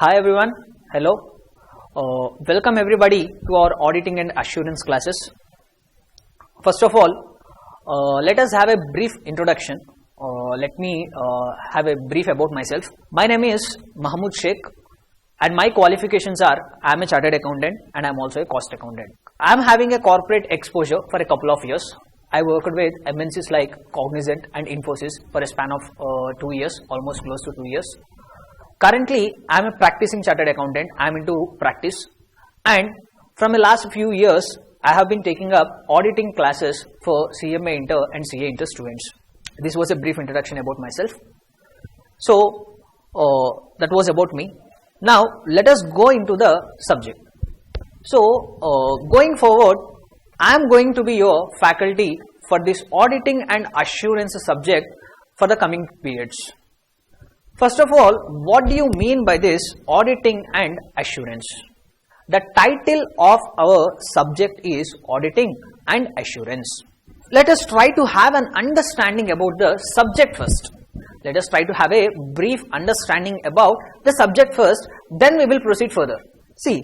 Hi everyone, hello. Welcome everybody to our auditing and assurance classes. First of all, let us have a brief introduction. Let me have a brief about myself. My name is Mahmood Sheikh and my qualifications are I am a chartered accountant and I am also a cost accountant. I am having a corporate exposure for a couple of years. I worked with MNCs like Cognizant and Infosys for a span of 2 years, almost close to 2 years. Currently, I am a practicing chartered accountant. I am into practice, and from the last few years, I have been taking up auditing classes for CMA Inter and CA Inter students. This was a brief introduction about myself. So, that was about me. Now, let us go into the subject. So, going forward, I am going to be your faculty for this auditing and assurance subject for the coming periods. First of all, what do you mean by this auditing and assurance? The title of our subject is auditing and assurance. Let us try to have an understanding about the subject first. Let us try to have a brief understanding about the subject first, then we will proceed further. See,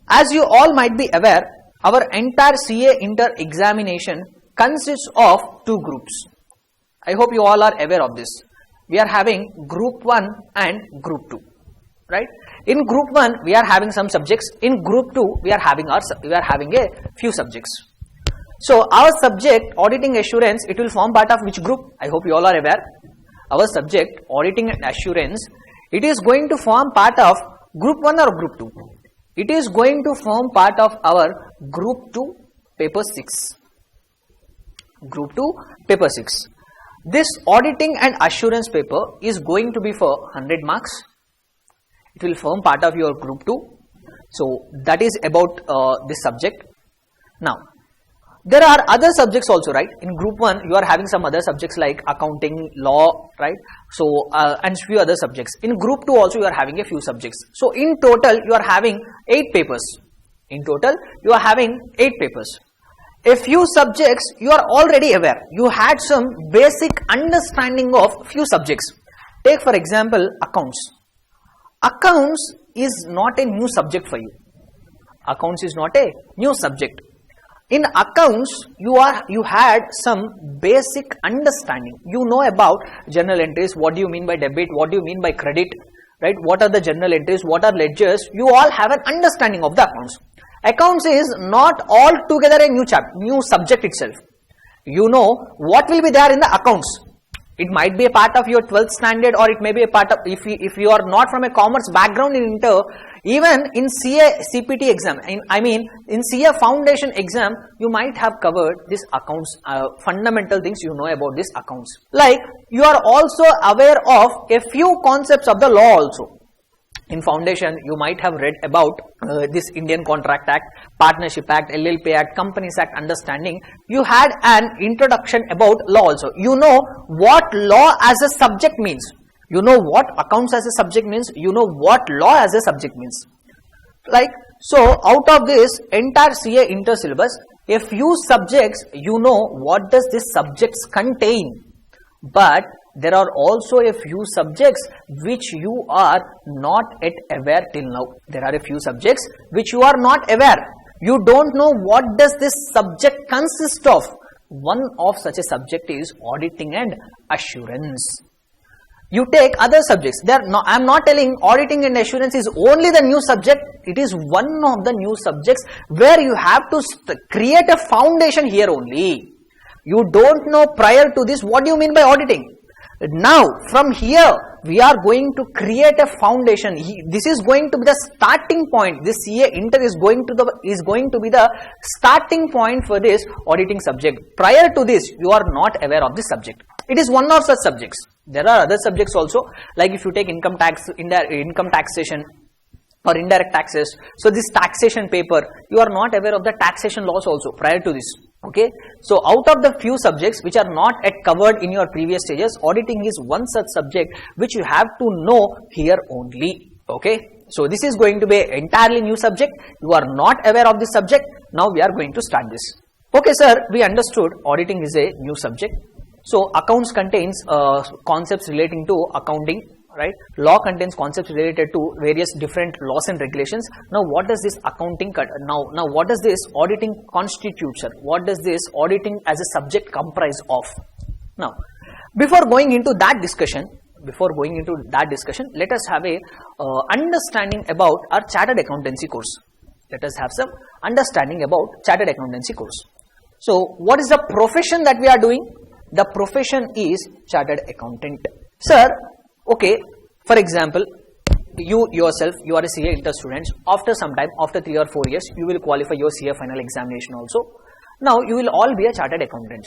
as you all might be aware, our entire CA Inter examination consists of two groups. I hope you all are aware of this. We are having group 1 and group 2, right? In group 1 we are having some subjects. In group 2 we are having a few subjects. So our subject auditing assurance, it will form part of which group? I hope you all are aware. Our subject auditing and assurance, it is going to form part of group 1 or group 2. It is going to form part of our group 2 paper 6. Group 2 paper 6. This auditing and assurance paper is going to be for 100 marks. It will form part of your group 2. So that is about this subject. Now, there are other subjects also, right? In group 1, you are having some other subjects like accounting, law, right? So, and few other subjects. In group 2 also, you are having a few subjects. So, in total, you are having 8 papers. In total, you are having 8 papers. A few subjects you are already aware. You had some basic understanding of few subjects. Take for example, accounts. Accounts is not a new subject for you. Accounts is not a new subject. In accounts, you had some basic understanding. You know about journal entries. What do you mean by debit? What do you mean by credit? Right? What are the journal entries? What are ledgers? You all have an understanding of the accounts. Accounts is not altogether a new subject itself. You know what will be there in the accounts. It might be a part of your 12th standard, or it may be a part of, if you are not from a commerce background in Inter, even in CA CPT exam, in CA foundation exam, you might have covered this accounts, fundamental things you know about this accounts. Like, you are also aware of a few concepts of the law also. In foundation, you might have read about this Indian Contract Act, Partnership Act, LLP Act, Companies Act understanding. You had an introduction about law also. You know what law as a subject means. You know what accounts as a subject means. You know what law as a subject means. Like, so out of this entire CA Inter syllabus, a few subjects, you know what does this subjects contain. But there are also a few subjects which you are not yet aware till now. There are a few subjects which you are not aware. You don't know what does this subject consist of. One of such a subject is auditing and assurance. You take other subjects. I am not telling auditing and assurance is only the new subject. It is one of the new subjects where you have to create a foundation here only. You don't know prior to this what do you mean by auditing. Now, from here, we are going to create a foundation. This is going to be the starting point. This CA Inter is going to be the starting point for this auditing subject. Prior to this, you are not aware of this subject. It is one of such subjects. There are other subjects also, like if you take income taxation or indirect taxes. So this taxation paper, you are not aware of the taxation laws also prior to this. Okay, so out of the few subjects which are not yet covered in your previous stages, auditing is one such subject which you have to know here only. Okay, so this is going to be an entirely new subject. You are not aware of this subject. Now we are going to start this. Okay, sir, we understood auditing is a new subject. So accounts contains concepts relating to accounting, right? Law contains concepts related to various different laws and regulations. Now what does this accounting now what does this auditing constitute, sir? What does this auditing as a subject comprise of? Now before going into that discussion, let us have a understanding about our chartered accountancy course. Let us have some understanding about chartered accountancy course. So what is the profession that we are doing? The profession is chartered accountant. Sir, okay, for example, you yourself, you are a CA inter student. After some time, after 3 or 4 years, you will qualify your CA final examination also. Now you will all be a chartered accountant.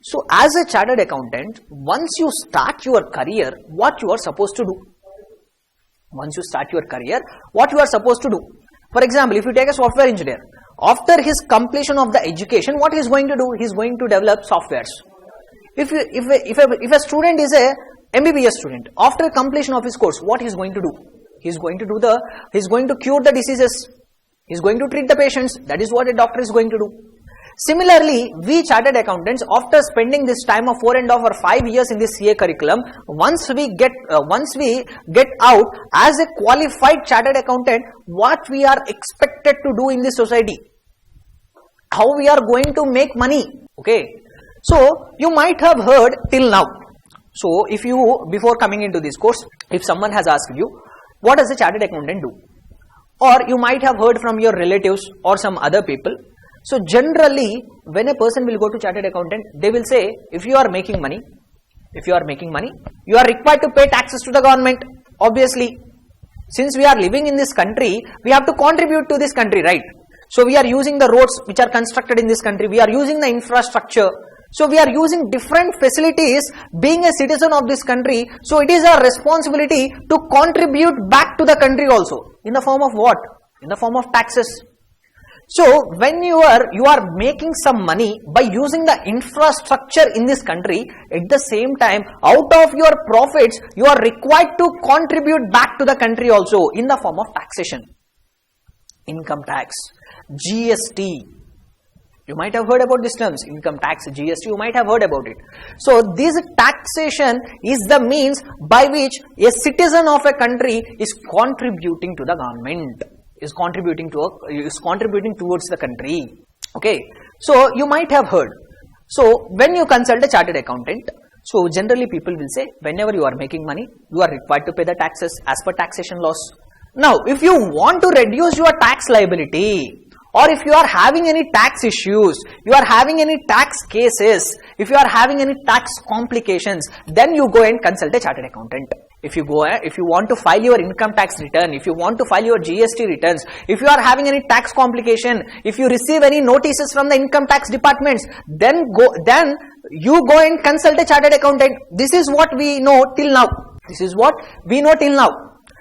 So as a chartered accountant, once you start your career, what you are supposed to do? Once you start your career, what you are supposed to do? For example, if you take a software engineer, after his completion of the education, what he is going to do? He is going to develop softwares. If a student is a MBBS student, after completion of his course, what he is going to do? He is going to cure the diseases. He is going to treat the patients. That is what a doctor is going to do. Similarly, we chartered accountants, after spending this time of 4.5 or 5 years in this CA curriculum, once we get out as a qualified chartered accountant, what we are expected to do in this society, how we are going to make money. Okay, so you might have heard till now. So if you, before coming into this course, if someone has asked you, what does a chartered accountant do? Or you might have heard from your relatives or some other people. So generally, when a person will go to chartered accountant, they will say, if you are making money, you are required to pay taxes to the government. Obviously, since we are living in this country, we have to contribute to this country, right? So we are using the roads which are constructed in this country. We are using the infrastructure. So we are using different facilities being a citizen of this country. So it is our responsibility to contribute back to the country also. In the form of what? In the form of taxes. So when you are making some money by using the infrastructure in this country, at the same time, out of your profits, you are required to contribute back to the country also in the form of taxation. Income tax, GST. You might have heard about these terms, income tax, GST, you might have heard about it. So this taxation is the means by which a citizen of a country is contributing to the government, is contributing towards the country. Okay, so you might have heard. So when you consult a chartered accountant, so generally people will say, whenever you are making money, you are required to pay the taxes as per taxation laws. Now, if you want to reduce your tax liability, or if you are having any tax issues, you are having any tax cases, if you are having any tax complications, then you go and consult a chartered accountant. If you want to file your income tax return, if you want to file your GST returns, if you are having any tax complication, if you receive any notices from the income tax departments, then you go and consult a chartered accountant. This is what we know till now.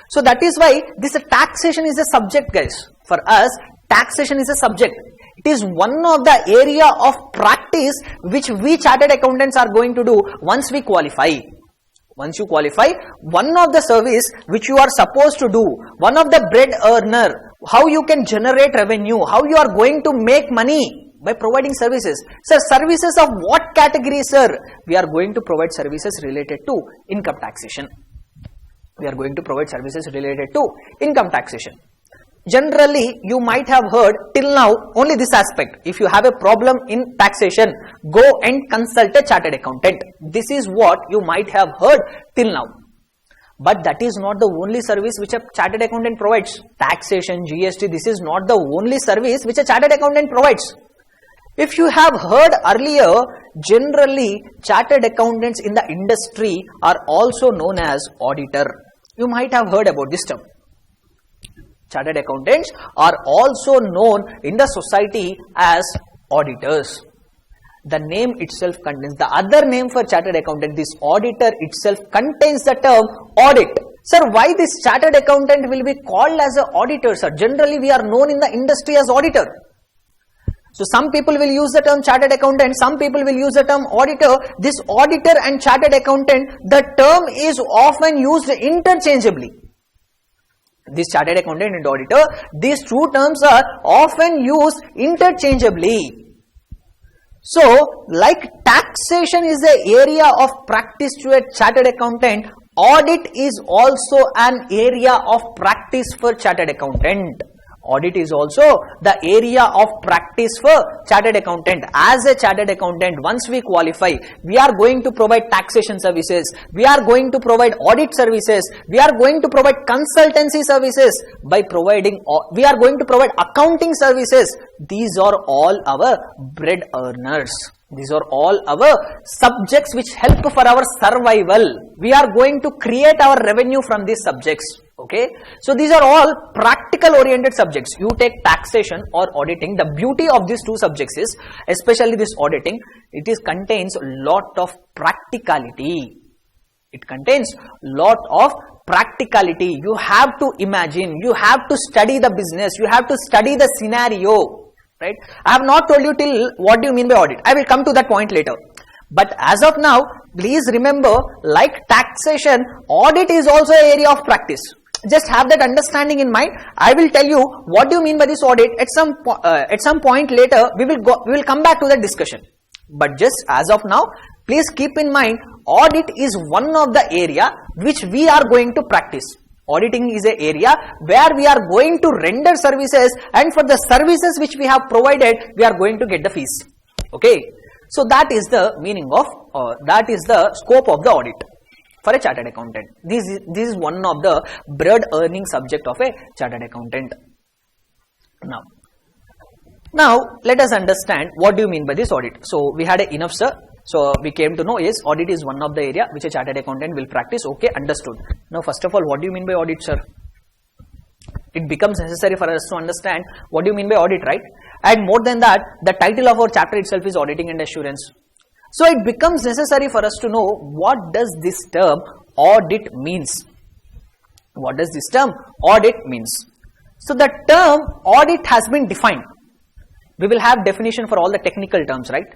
So that is why this taxation is a subject, guys. For us, taxation is a subject. It is one of the area of practice which we chartered accountants are going to do once we qualify. Once you qualify, one of the service which you are supposed to do, one of the bread earner, how you can generate revenue, how you are going to make money by providing services. Sir, services of what category, sir? We are going to provide services related to income taxation. Generally, you might have heard till now only this aspect. If you have a problem in taxation, go and consult a chartered accountant. This is what you might have heard till now. But that is not the only service which a chartered accountant provides. Taxation, GST, this is not the only service which a chartered accountant provides. If you have heard earlier, generally chartered accountants in the industry are also known as auditor. You might have heard about this term. Chartered accountants are also known in the society as auditors. The name itself contains, the other name for chartered accountant, this auditor itself contains the term audit. Sir, why this chartered accountant will be called as an auditor, sir? Generally, we are known in the industry as auditor. So some people will use the term chartered accountant, some people will use the term auditor. This auditor and chartered accountant, the term is often used interchangeably. This chartered accountant and auditor, these two terms are often used interchangeably. So, like taxation is the area of practice to a chartered accountant, Audit is also an area of practice for chartered accountant. Audit is also the area of practice for chartered accountant. As a chartered accountant, once we qualify, we are going to provide taxation services, we are going to provide audit services, we are going to provide consultancy services. By providing, we are going to provide accounting services. These are all our bread earners. These are all our subjects which help for our survival. We are going to create our revenue from these subjects. Okay, so these are all practical oriented subjects. You take taxation or auditing. The beauty of these two subjects is, especially this auditing, it contains a lot of practicality. It contains lot of practicality. You have to imagine, you have to study the business, you have to study the scenario, right? I have not told you till what do you mean by audit. I will come to that point later. But as of now, please remember, like taxation, audit is also an area of practice. Just have that understanding in mind. I will tell you what do you mean by this audit at some point later. We will come back to that discussion. But just as of now, please keep in mind, audit is one of the area which we are going to practice. Auditing is an area where we are going to render services, and for the services which we have provided, we are going to get the fees. Okay. So that is the meaning of, that is the scope of the audit for a chartered accountant. This is one of the bread earning subject of a chartered accountant. Now let us understand what do you mean by this audit. So we had enough, sir. So we came to know, yes, audit is one of the area which a chartered accountant will practice. Okay, understood. Now first of all, what do you mean by audit, sir? It becomes necessary for us to understand what do you mean by audit, right? And more than that, the title of our chapter itself is auditing and assurance. So it becomes necessary for us to know what does this term audit means. What does this term audit means? So the term audit has been defined. We will have definition for all the technical terms, right?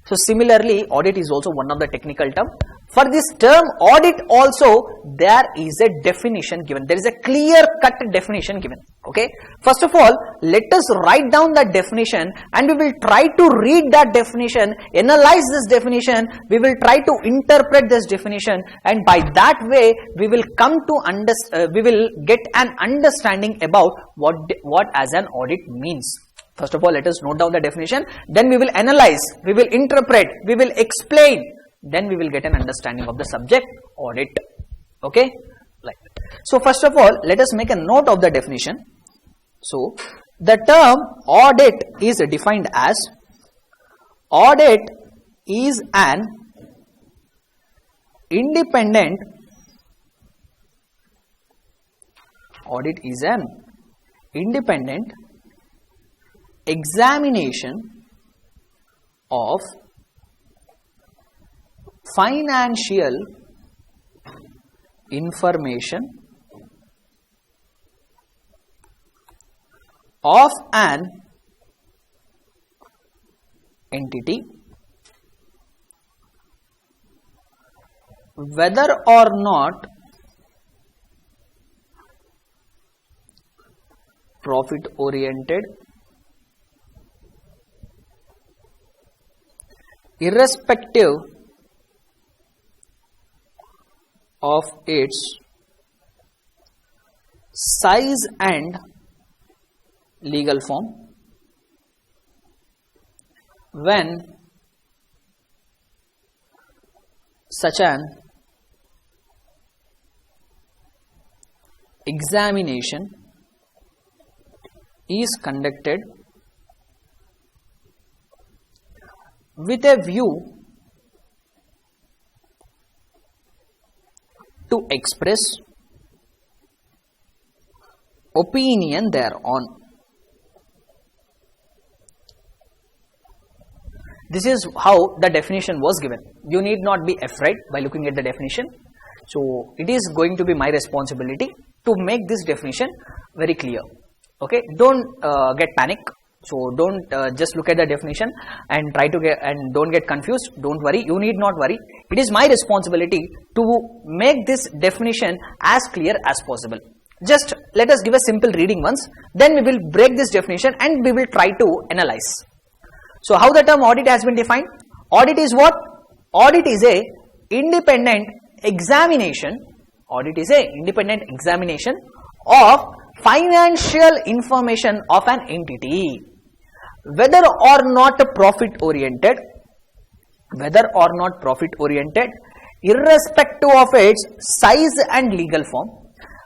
So similarly, audit is also one of the technical term. For this term audit also, there is a definition given. There is a clear-cut definition given. Okay. First of all, let us write down that definition and we will try to read that definition, analyze this definition, we will try to interpret this definition, and by that way, we will come to we will get an understanding about what as an audit means. First of all, let us note down the definition, then we will analyze, we will interpret, we will explain, then we will get an understanding of the subject audit. Okay, like that. So first of all, let us make a note of the definition. So the term audit is defined as, audit is an independent, examination of financial information of an entity, whether or not profit oriented, irrespective of its size and legal form, when such an examination is conducted with a view to express opinion thereon. This is how the definition was given. You need not be afraid by looking at the definition. So it is going to be my responsibility to make this definition very clear. Okay, don't get panic. So don't just look at the definition and try to get, and don't get confused. Don't worry. You need not worry. It is my responsibility to make this definition as clear as possible. Just let us give a simple reading once. Then we will break this definition and we will try to analyze. So how the term audit has been defined? Audit is what? Audit is a independent examination Audit is a independent examination of financial information of an entity, whether or not profit oriented, irrespective of its size and legal form,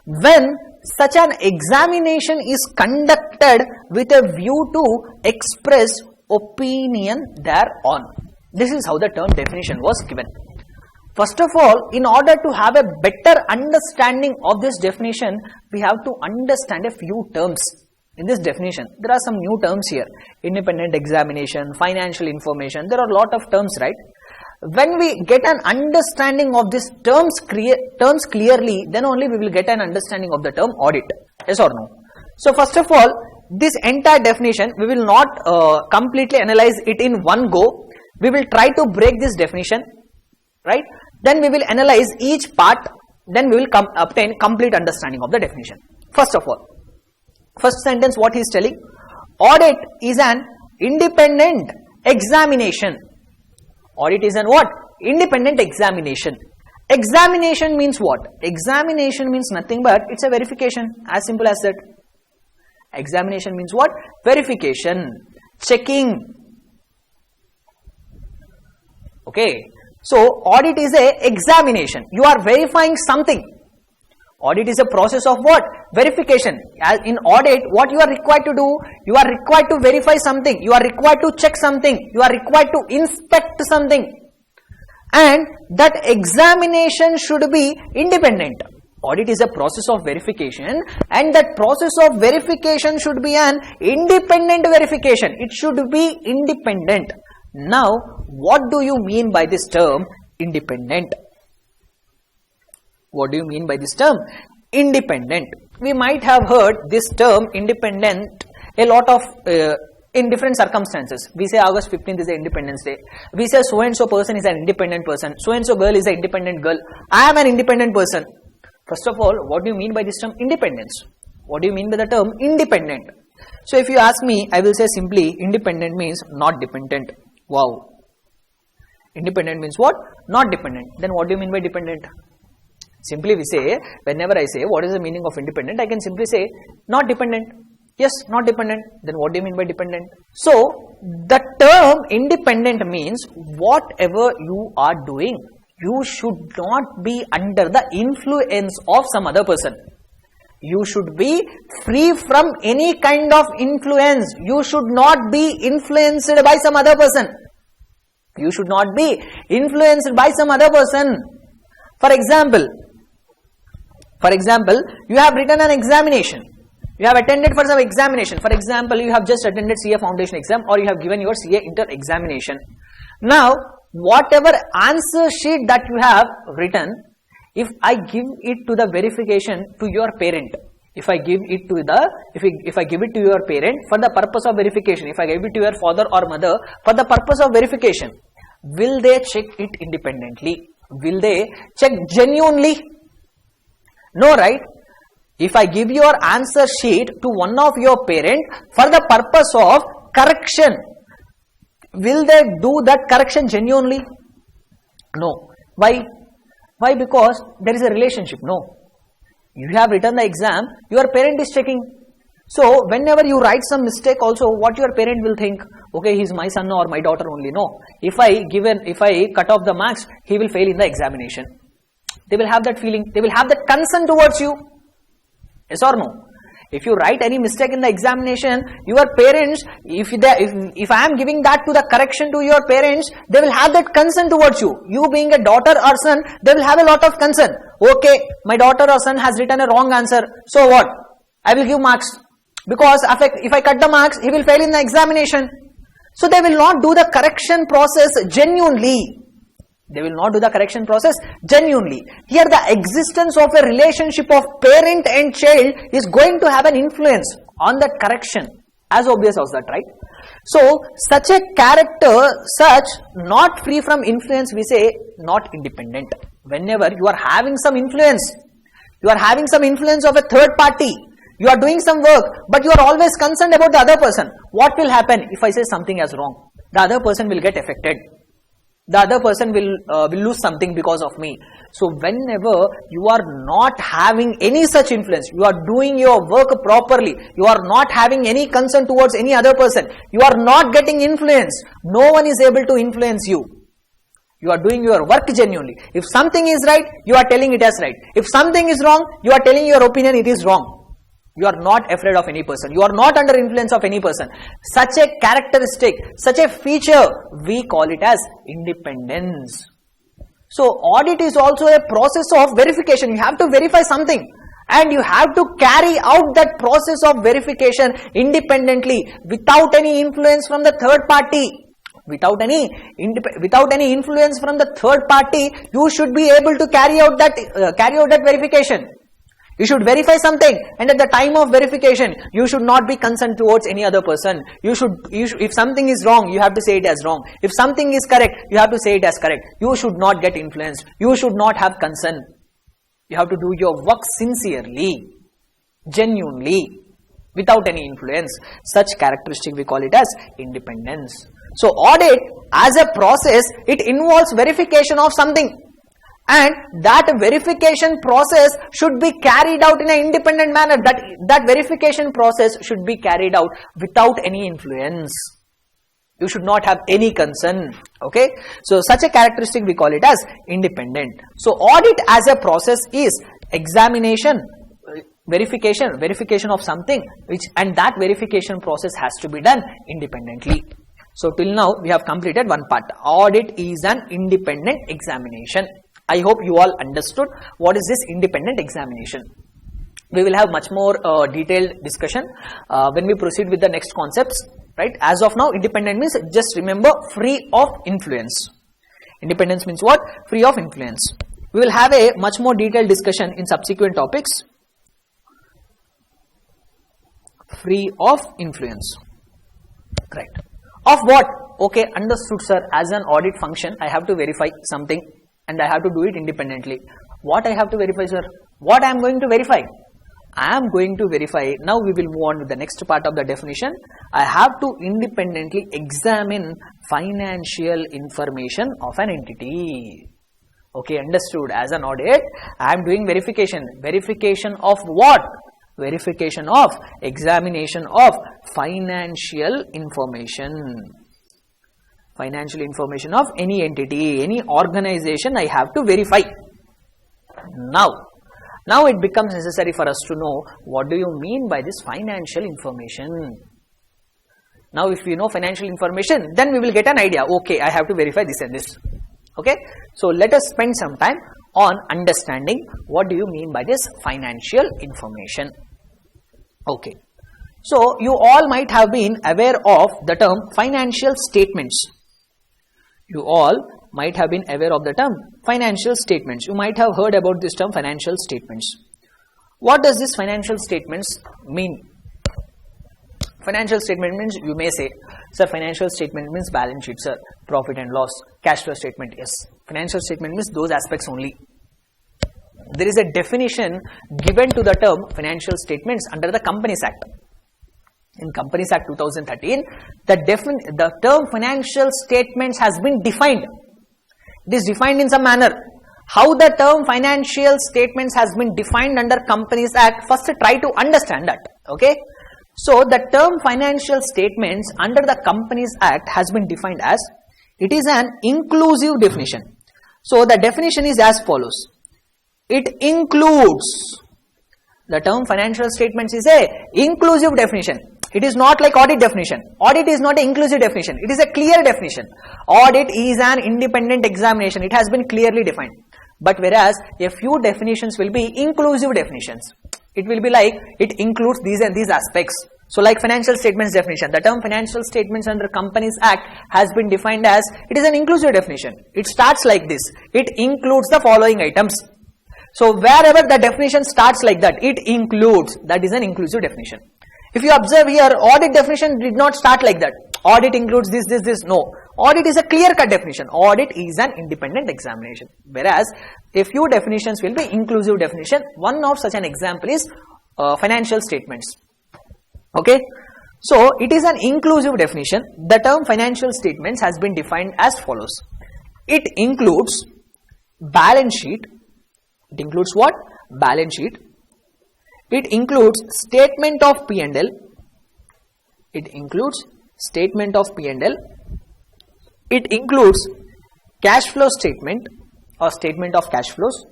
when such an examination is conducted with a view to express opinion thereon. This is how the term definition was given. First of all, in order to have a better understanding of this definition, we have to understand a few terms in this definition. There are some new terms here: independent examination, financial information. There are a lot of terms, right? When we get an understanding of these terms clearly, then only we will get an understanding of the term audit. Yes or no? So first of all, this entire definition, we will not completely analyze it in one go. We will try to break this definition, right? Then we will analyze each part, then we will obtain complete understanding of the definition. First of all, first sentence, what he is telling: audit is an independent examination. Audit is an what? Independent examination. Examination means what? Examination means nothing but it's a verification, as simple as that. Examination means what? Verification, checking. Okay, so audit is a examination. You are verifying something. Audit is a process of what? Verification. As in audit, what you are required to do? You are required to verify something. You are required to check something. You are required to inspect something. And that examination should be independent. Audit is a process of verification, and that process of verification should be an independent verification. It should be independent. Now, what do you mean by this term independent? What do you mean by this term independent? We might have heard this term independent a lot of in different circumstances. We say August 15th is an Independence Day. We say so and so person is an independent person. So and so girl is an independent girl. I am an independent person. First of all, what do you mean by this term independence? What do you mean by the term independent? So if you ask me, I will say simply independent means not dependent. Wow. Independent means what? Not dependent. Then what do you mean by dependent? Simply we say, whenever I say what is the meaning of independent, I can simply say not dependent. Yes, not dependent. Then what do you mean by dependent? So the term independent means whatever you are doing, you should not be under the influence of some other person. You should be free from any kind of influence. You should not be influenced by some other person. You should not be influenced by some other person. For example, you have written an examination. You have attended for some examination. For example, you have just attended CA foundation exam, or you have given your CA inter examination. Now, whatever answer sheet that you have written, if I give it to the verification to your parent, if I give it to your parent for the purpose of verification, if I give it to your father or mother for the purpose of verification, will they check it independently? Will they check genuinely? No, right? If I give your answer sheet to one of your parents for the purpose of correction, will they do that correction genuinely? No. Why? Why? Because there is a relationship. No. You have written the exam, your parent is checking. So, whenever you write some mistake also, what your parent will think? Okay, he is my son or my daughter only. No. If I cut off the marks, he will fail in the examination. They will have that feeling. They will have that concern towards you. Yes or no? If you write any mistake in the examination, your parents, if I am giving that to the correction to your parents, they will have that concern towards you. You being a daughter or son, they will have a lot of concern. Okay, my daughter or son has written a wrong answer. So what? I will give marks. Because if I cut the marks, he will fail in the examination. So they will not do the correction process genuinely. They will not do the correction process genuinely. Here the existence of a relationship of parent and child is going to have an influence on that correction. As obvious as that, right? So such a character, such not free from influence, we say not independent. Whenever you are having some influence, of a third party, you are doing some work, but you are always concerned about the other person. What will happen if I say something is wrong? The other person will get affected. the other person will lose something because of me. So whenever you are not having any such influence, you are doing your work properly, you are not having any concern towards any other person, you are not getting influence, no one is able to influence you. You are doing your work genuinely. If something is right, you are telling it as right. If something is wrong, you are telling your opinion it is wrong. You are not afraid of any person. You are not under influence of any person. Such a characteristic, such a feature, we call it as independence. So audit is also a process of verification. You have to verify something and you have to carry out that process of verification independently without any influence from the third party. Without any influence from the third party, you should be able to carry out that verification. You should verify something, and at the time of verification, you should not be concerned towards any other person. You should, if something is wrong, you have to say it as wrong. If something is correct, you have to say it as correct. You should not get influenced. You should not have concern. You have to do your work sincerely, genuinely, without any influence. Such characteristic we call it as independence. So audit as a process, it involves verification of something. And that verification process should be carried out in an independent manner. That verification process should be carried out without any influence. You should not have any concern. Okay. So such a characteristic we call it as independent. So audit as a process is examination, verification of something, and that verification process has to be done independently. So till now we have completed one part. Audit is an independent examination. I hope you all understood what is this independent examination. We will have much more detailed discussion when we proceed with the next concepts, right? As of now, independent means, just remember, free of influence. Independence means what? Free of influence. We will have a much more detailed discussion in subsequent topics. Free of influence. Correct. Of what? Okay, understood, sir. As an audit function, I have to verify something. And I have to do it independently. What I have to verify, sir? What I am going to verify? I am going to verify. Now we will move on with the next part of the definition. I have to independently examine financial information of an entity. Okay, understood. As an audit, I am doing verification. Verification of what? Verification of examination of financial information. Financial information of any entity, any organization, I have to verify. Now it becomes necessary for us to know what do you mean by this financial information. Now if we know financial information, then we will get an idea. Okay, I have to verify this and this. Okay, so let us spend some time on understanding what do you mean by this financial information. Okay, so you all might have been aware of the term financial statements. You all might have been aware of the term financial statements. You might have heard about this term financial statements. What does this financial statements mean? Financial statement means, you may say, sir, financial statement means balance sheet, sir, profit and loss, cash flow statement. Yes, financial statement means those aspects only. There is a definition given to the term financial statements under the Companies Act. In Companies Act 2013, the term financial statements has been defined. It is defined in some manner. How the term financial statements has been defined under Companies Act, first try to understand that. Okay. So the term financial statements under the Companies Act has been defined as, it is an inclusive definition. So the definition is as follows. It includes, the term financial statements is a inclusive definition. It is not like audit definition. Audit is not an inclusive definition. It is a clear definition. Audit is an independent examination. It has been clearly defined. But whereas a few definitions will be inclusive definitions. It will be like it includes these and these aspects. So like financial statements definition, the term financial statements under Companies Act has been defined as, it is an inclusive definition. It starts like this. It includes the following items. So wherever the definition starts like that, it includes, that is an inclusive definition. If you observe here, audit definition did not start like that. Audit includes this. No. Audit is a clear-cut definition. Audit is an independent examination. Whereas, a few definitions will be inclusive definition. One of such an example is financial statements. Okay. So, it is an inclusive definition. The term financial statements has been defined as follows. It includes balance sheet. It includes what? Balance sheet. It includes statement of P&L. It includes statement of P&L. It includes cash flow statement or statement of cash flows.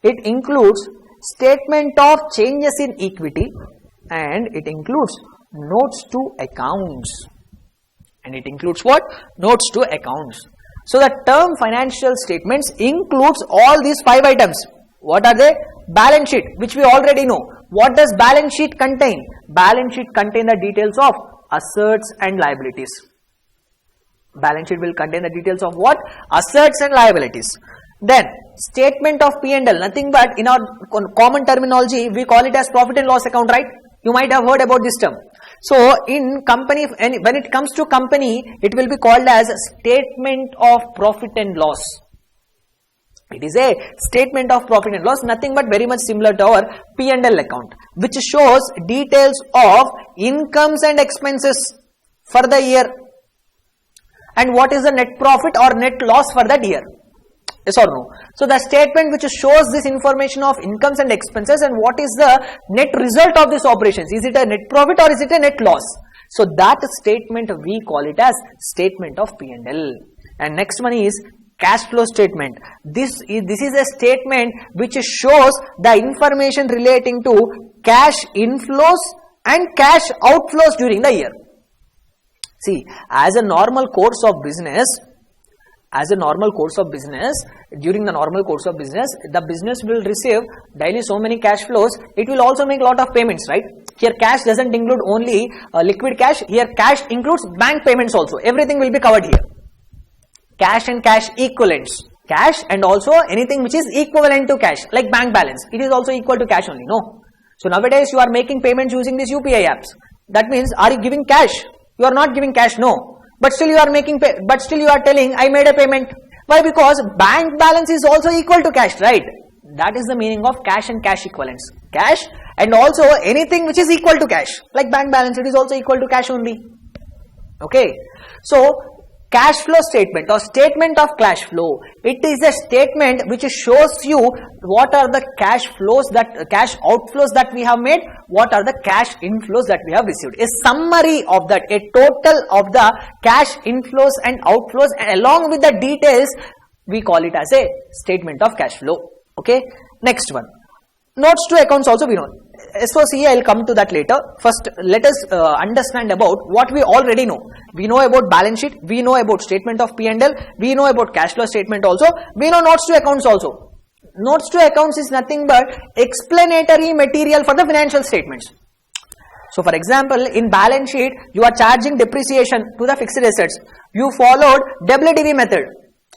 It includes statement of changes in equity, and it includes notes to accounts. And it includes what? Notes to accounts. So the term financial statements includes all these 5 items. What are they? Balance sheet, which we already know. What does balance sheet contain? Balance sheet contain the details of assets and liabilities. Balance sheet will contain the details of what? Assets and liabilities. Then statement of P&L, nothing but in our common terminology we call it as profit and loss account, right? You might have heard about this term. So in company, when it comes to company, it will be called as statement of profit and loss. It is a statement of profit and loss, nothing but very much similar to our P&L account, which shows details of incomes and expenses for the year and what is the net profit or net loss for that year. Yes or no? So the statement which shows this information of incomes and expenses and what is the net result of these operations. Is it a net profit or is it a net loss? So that statement we call it as statement of P&L. And next one is cash flow statement. This is a statement which shows the information relating to cash inflows and cash outflows during the year. See, as a normal course of business, during the normal course of business, the business will receive daily so many cash flows. It will also make a lot of payments, right? Here cash doesn't include only liquid cash. Here cash includes bank payments also. Everything will be covered here. Cash and cash equivalents. Cash and also anything which is equivalent to cash, like bank balance. It is also equal to cash only, no? So nowadays you are making payments using these UPI apps. That means, are you giving cash? You are not giving cash, no. But still you are making but still you are telling I made a payment. Why? Because bank balance is also equal to cash, right? That is the meaning of cash and cash equivalents. Cash and also anything which is equal to cash, like bank balance, it is also equal to cash only. Okay. So cash flow statement or statement of cash flow, it is a statement which shows you what are the cash outflows that we have made, what are the cash inflows that we have received. A summary of that, a total of the cash inflows and outflows, and along with the details, we call it as a statement of cash flow. Okay. Next one, notes to accounts also we know. SOCE, I will come to that later. First, let us understand about what we already know. We know about balance sheet, we know about statement of P&L, we know about cash flow statement also, we know notes to accounts also. Notes to accounts is nothing but explanatory material for the financial statements. So for example, in balance sheet, you are charging depreciation to the fixed assets. You followed WDV method.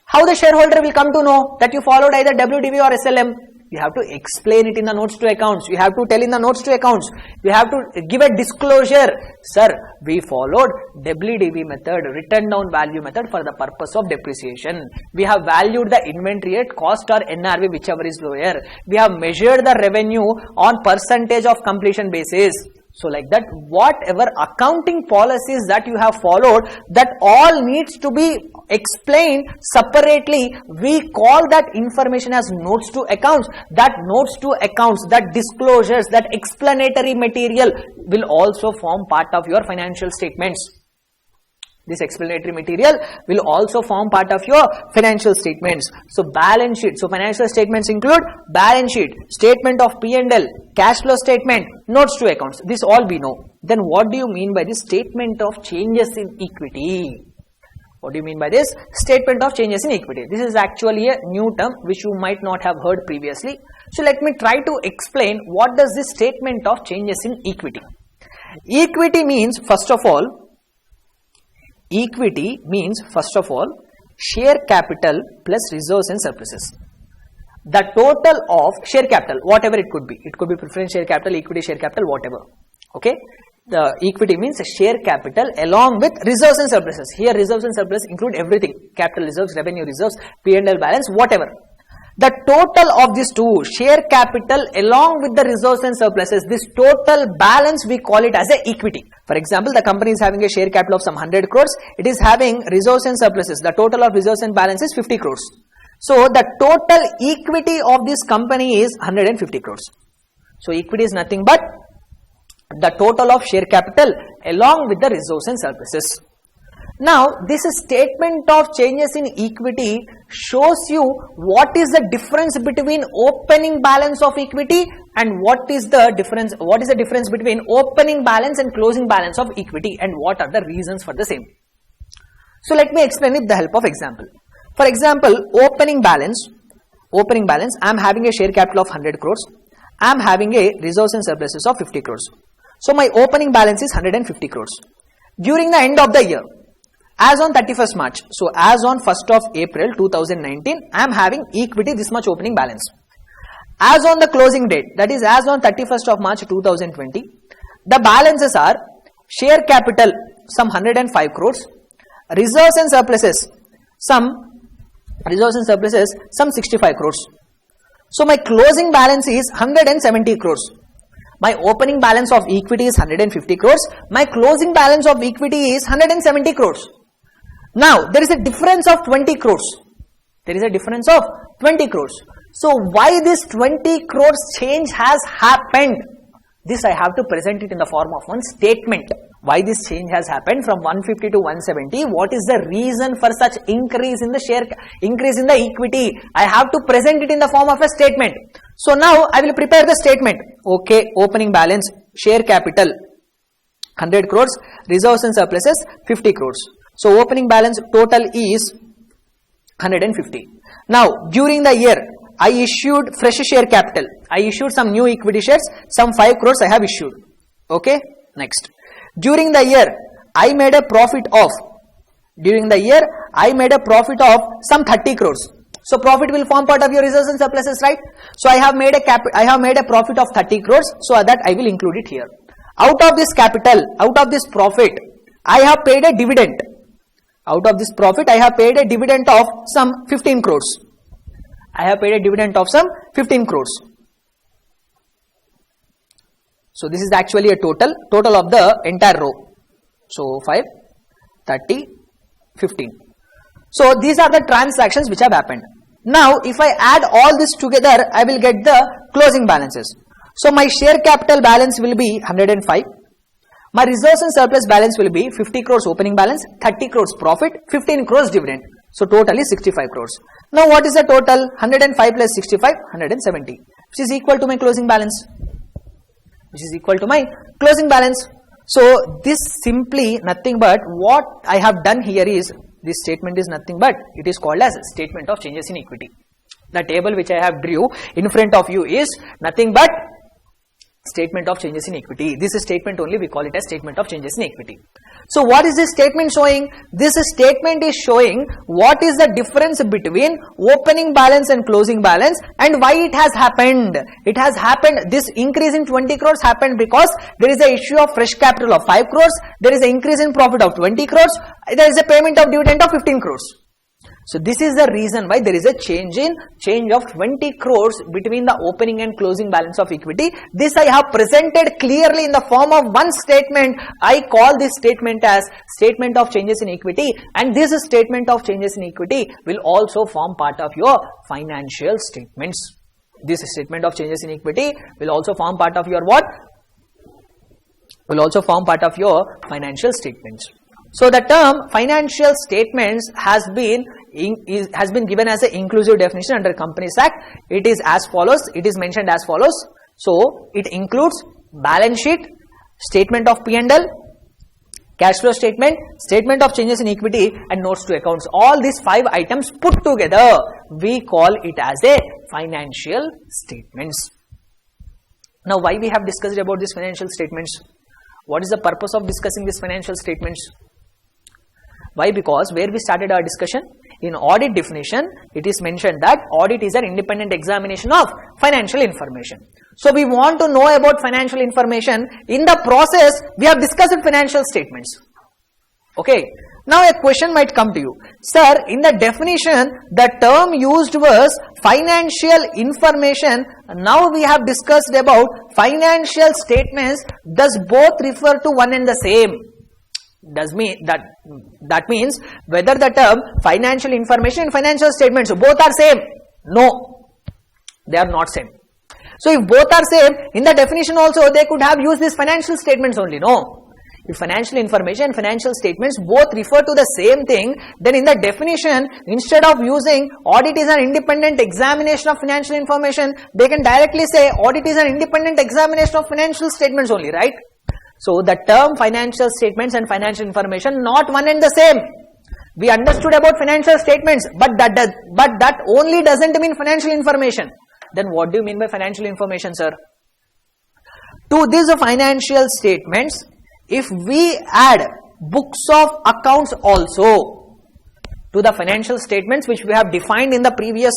How the shareholder will come to know that you followed either WDV or SLM? You have to explain it in the notes to accounts. You have to tell in the notes to accounts. You have to give a disclosure. Sir, we followed WDV method, written down value method for the purpose of depreciation. We have valued the inventory at cost or NRV, whichever is lower. We have measured the revenue on percentage of completion basis. So like that, whatever accounting policies that you have followed, that all needs to be explained separately. We call that information as notes to accounts. That notes to accounts, that disclosures, that explanatory material will also form part of your financial statements. This explanatory material will also form part of your financial statements. So balance sheet. So financial statements include balance sheet, statement of P&L, cash flow statement, notes to accounts. This all we know. Then what do you mean by this statement of changes in equity? What do you mean by this? Statement of changes in equity. This is actually a new term which you might not have heard previously. So let me try to explain what does this statement of changes in equity. Equity means first of all, share capital plus reserves and surpluses. The total of share capital, whatever it could be preference share capital, equity share capital, whatever. Okay. The equity means share capital along with reserves and surpluses. Here reserves and surpluses include everything. Capital reserves, revenue reserves, P&L balance, whatever. The total of these two, share capital along with the reserves and surpluses, this total balance we call it as a equity. For example, the company is having a share capital of some 100 crores. It is having reserves and surpluses. The total of reserves and balance is 50 crores. So the total equity of this company is 150 crores. So equity is nothing but the total of share capital along with the reserves and surpluses. Now, this statement of changes in equity shows you what is the difference between opening balance of equity and what is the difference between opening balance and closing balance of equity, and what are the reasons for the same. So let me explain with the help of example. For example, opening balance, I am having a share capital of 100 crores. I am having a reserves and surpluses of 50 crores. So my opening balance is 150 crores. During the end of the year, as on 31st March, so as on 1st of April 2019, I am having equity this much opening balance. As on the closing date, that is as on 31st of March 2020, the balances are share capital some 105 crores, reserves and surpluses some 65 crores. So my closing balance is 170 crores. My opening balance of equity is 150 crores. My closing balance of equity is 170 crores. Now, there is a difference of 20 crores. So, why this 20 crores change has happened? This I have to present it in the form of one statement. Why this change has happened from 150 to 170? What is the reason for such increase in the equity? I have to present it in the form of a statement. So, now I will prepare the statement. Okay, opening balance, share capital 100 crores, reserves and surpluses 50 crores. So, opening balance total is 150. Now, during the year, I issued fresh share capital. I issued some new equity shares, some 5 crores I have issued. Okay, next. During the year, I made a profit of some 30 crores. So, profit will form part of your reserves and surpluses, right? So, I have made a profit of 30 crores, so that I will include it here. Out of this profit, I have paid a dividend. Out of this profit, I have paid a dividend of some 15 crores. So, this is actually a total of the entire row. So, 5, 30, 15. So, these are the transactions which have happened. Now, if I add all this together, I will get the closing balances. So, my share capital balance will be 105. My reserves and surplus balance will be 50 crores opening balance, 30 crores profit, 15 crores dividend. So, total is 65 crores. Now, what is the total? 105 plus 65, 170, which is equal to my closing balance. So, this simply nothing but what I have done here is, this statement is nothing but it is called as statement of changes in equity. The table which I have drew in front of you is nothing but statement of changes in equity. This is statement only, we call it as statement of changes in equity. So, what is this statement showing? This statement is showing what is the difference between opening balance and closing balance, and why it has happened. It has happened, this increase in 20 crores happened because there is a issue of fresh capital of 5 crores, there is an increase in profit of 20 crores, there is a payment of dividend of 15 crores. So, this is the reason why there is a change of 20 crores between the opening and closing balance of equity. This I have presented clearly in the form of one statement. I call this statement as statement of changes in equity, and this statement of changes in equity will also form part of your financial statements. This statement of changes in equity will also form part of your what? Will also form part of your financial statements. So, the term financial statements has been given as an inclusive definition under Companies Act. It is as follows. It is mentioned as follows. So, it includes balance sheet, statement of P&L, cash flow statement, statement of changes in equity, and notes to accounts. All these 5 items put together, we call it as a financial statements. Now, why we have discussed about these financial statements? What is the purpose of discussing these financial statements? Why? Because where we started our discussion, in audit definition, it is mentioned that audit is an independent examination of financial information. So, we want to know about financial information. In the process, we have discussed financial statements. Okay. Now a question might come to you, sir, in the definition the term used was financial information. Now we have discussed about financial statements. Does both refer to one and the same? That means whether the term financial information and financial statements both are same? No, they are not same. So if both are same, in the definition also they could have used these financial statements only. No. If financial information and financial statements both refer to the same thing, then in the definition, instead of using audit is an independent examination of financial information, they can directly say audit is an independent examination of financial statements only, right? So the term financial statements and financial information not one and the same. We understood about financial statements, but that only doesn't mean financial information. Then what do you mean by financial information, sir? To these financial statements, if we add books of accounts also to the financial statements which we have defined in the previous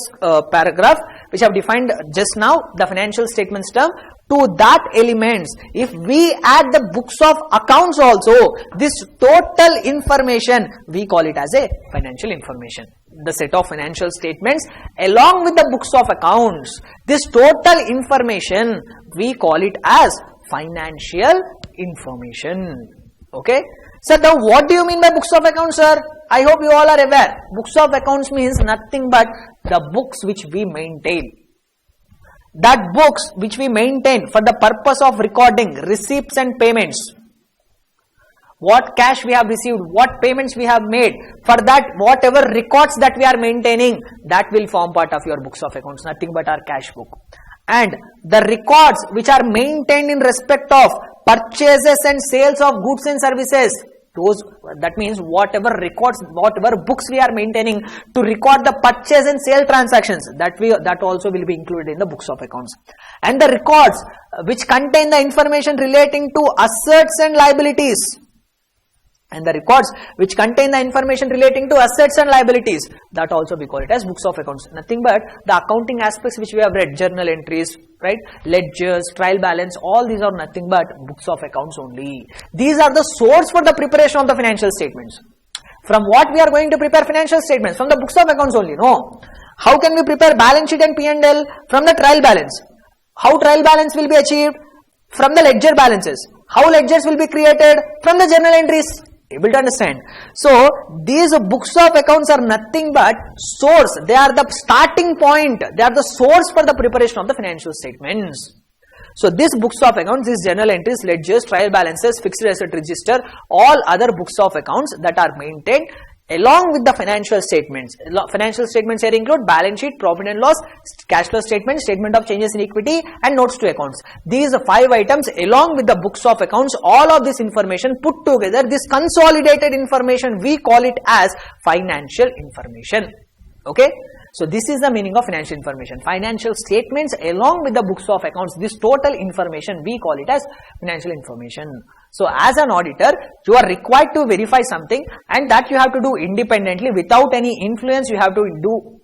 paragraph, which I have defined just now, the financial statements term, to that elements, if we add the books of accounts also, this total information, we call it as a financial information. The set of financial statements along with the books of accounts, this total information, we call it as financial information. Okay. So now what do you mean by books of accounts, sir? I hope you all are aware. Books of accounts means nothing but the books which we maintain. That books which we maintain for the purpose of recording receipts and payments. What cash we have received, what payments we have made, for that whatever records that we are maintaining, that will form part of your books of accounts, nothing but our cash book. And the records which are maintained in respect of purchases and sales of goods and services, that means whatever records, whatever books we are maintaining to record the purchase and sale transactions, that also will be included in the books of accounts. And the records which contain the information relating to assets and liabilities, and the records which contain the information relating to assets and liabilities, that also we call it as books of accounts. Nothing but the accounting aspects which we have read, journal entries, right, ledgers, trial balance, all these are nothing but books of accounts only. These are the source for the preparation of the financial statements. From what we are going to prepare financial statements? From the books of accounts only. No. How can we prepare balance sheet and P&L? From the trial balance. How trial balance will be achieved? From the ledger balances. How ledgers will be created? From the journal entries. Able to understand? So these books of accounts are nothing but source. They are the starting point. They are the source for the preparation of the financial statements. So these books of accounts, these journal entries, ledgers, trial balances, fixed asset register, all other books of accounts that are maintained along with the financial statements. Financial statements here include balance sheet, profit and loss, cash flow statement, statement of changes in equity, and notes to accounts. These 5 items along with the books of accounts, all of this information put together, this consolidated information, we call it as financial information. Okay. So this is the meaning of financial information. Financial statements along with the books of accounts, this total information, we call it as financial information. So as an auditor, you are required to verify something, and that you have to do independently without any influence. You have to do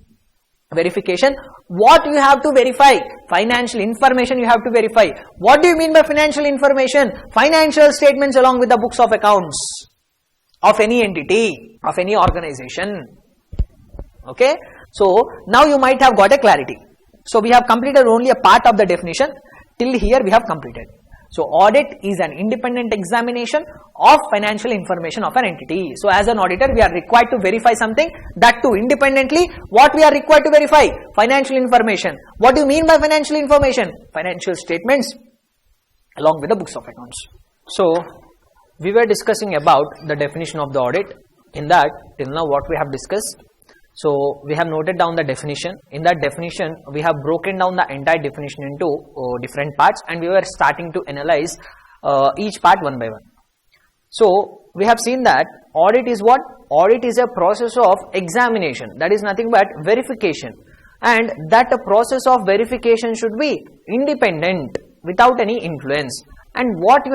verification. What you have to verify? Financial information you have to verify. What do you mean by financial information? Financial statements along with the books of accounts of any entity, of any organization. Okay. So now you might have got a clarity. So we have completed only a part of the definition. Till here we have completed. So audit is an independent examination of financial information of an entity. So as an auditor, we are required to verify something, that too independently. What we are required to verify? Financial information. What do you mean by financial information? Financial statements along with the books of accounts. So we were discussing about the definition of the audit. In that, till now what we have discussed. So we have noted down the definition. In that definition, we have broken down the entire definition into different parts, and we were starting to analyze each part one by one. So we have seen that audit is what? Audit is a process of examination. That is nothing but verification, and that the process of verification should be independent without any influence. And what you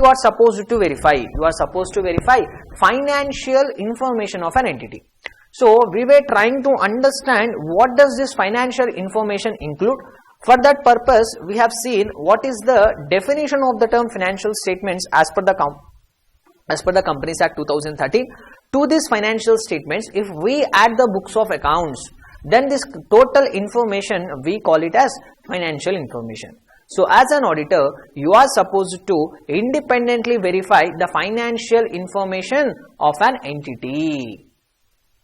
are supposed to verify? You are supposed to verify financial information of an entity. So we were trying to understand what does this financial information include. For that purpose, we have seen what is the definition of the term financial statements as per the as per the Companies Act 2013, to these financial statements, if we add the books of accounts, then this total information we call it as financial information. So as an auditor, you are supposed to independently verify the financial information of an entity.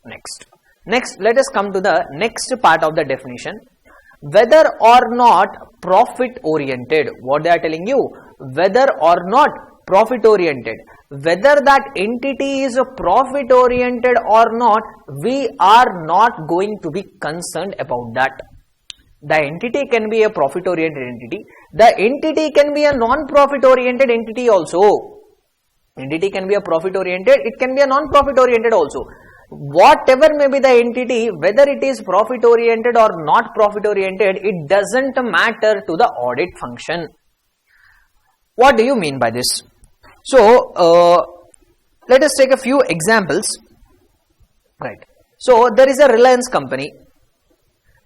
Next, let us come to the next part of the definition. Whether or not profit oriented, what they are telling you, whether or not profit oriented, whether that entity is profit oriented or not, we are not going to be concerned about that. The entity can be a profit oriented entity, the entity can be a non-profit oriented entity also. Entity can be a profit oriented, it can be a non-profit oriented also. Whatever may be the entity, whether it is profit oriented or not profit oriented, it doesn't matter to the audit function. What do you mean by this? So let us take a few examples. Right. So there is a Reliance company.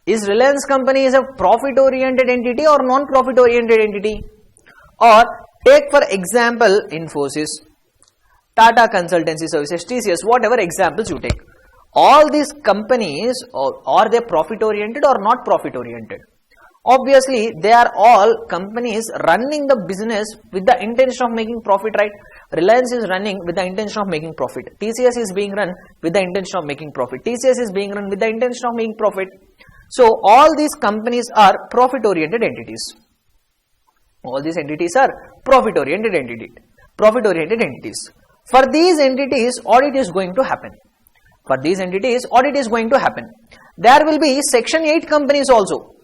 Is Reliance company is a profit oriented entity or non-profit oriented entity? Or take for example Infosys, Tata Consultancy Services, TCS, whatever examples you take. All these companies, are they profit oriented or not profit oriented? Obviously, they are all companies running the business with the intention of making profit, right? Reliance is running with the intention of making profit. TCS is being run with the intention of making profit. TCS is being run with the intention of making profit. So, all these companies are profit oriented entities. All these entities are profit oriented entities. For these entities, audit is going to happen. There will be Section 8 companies also.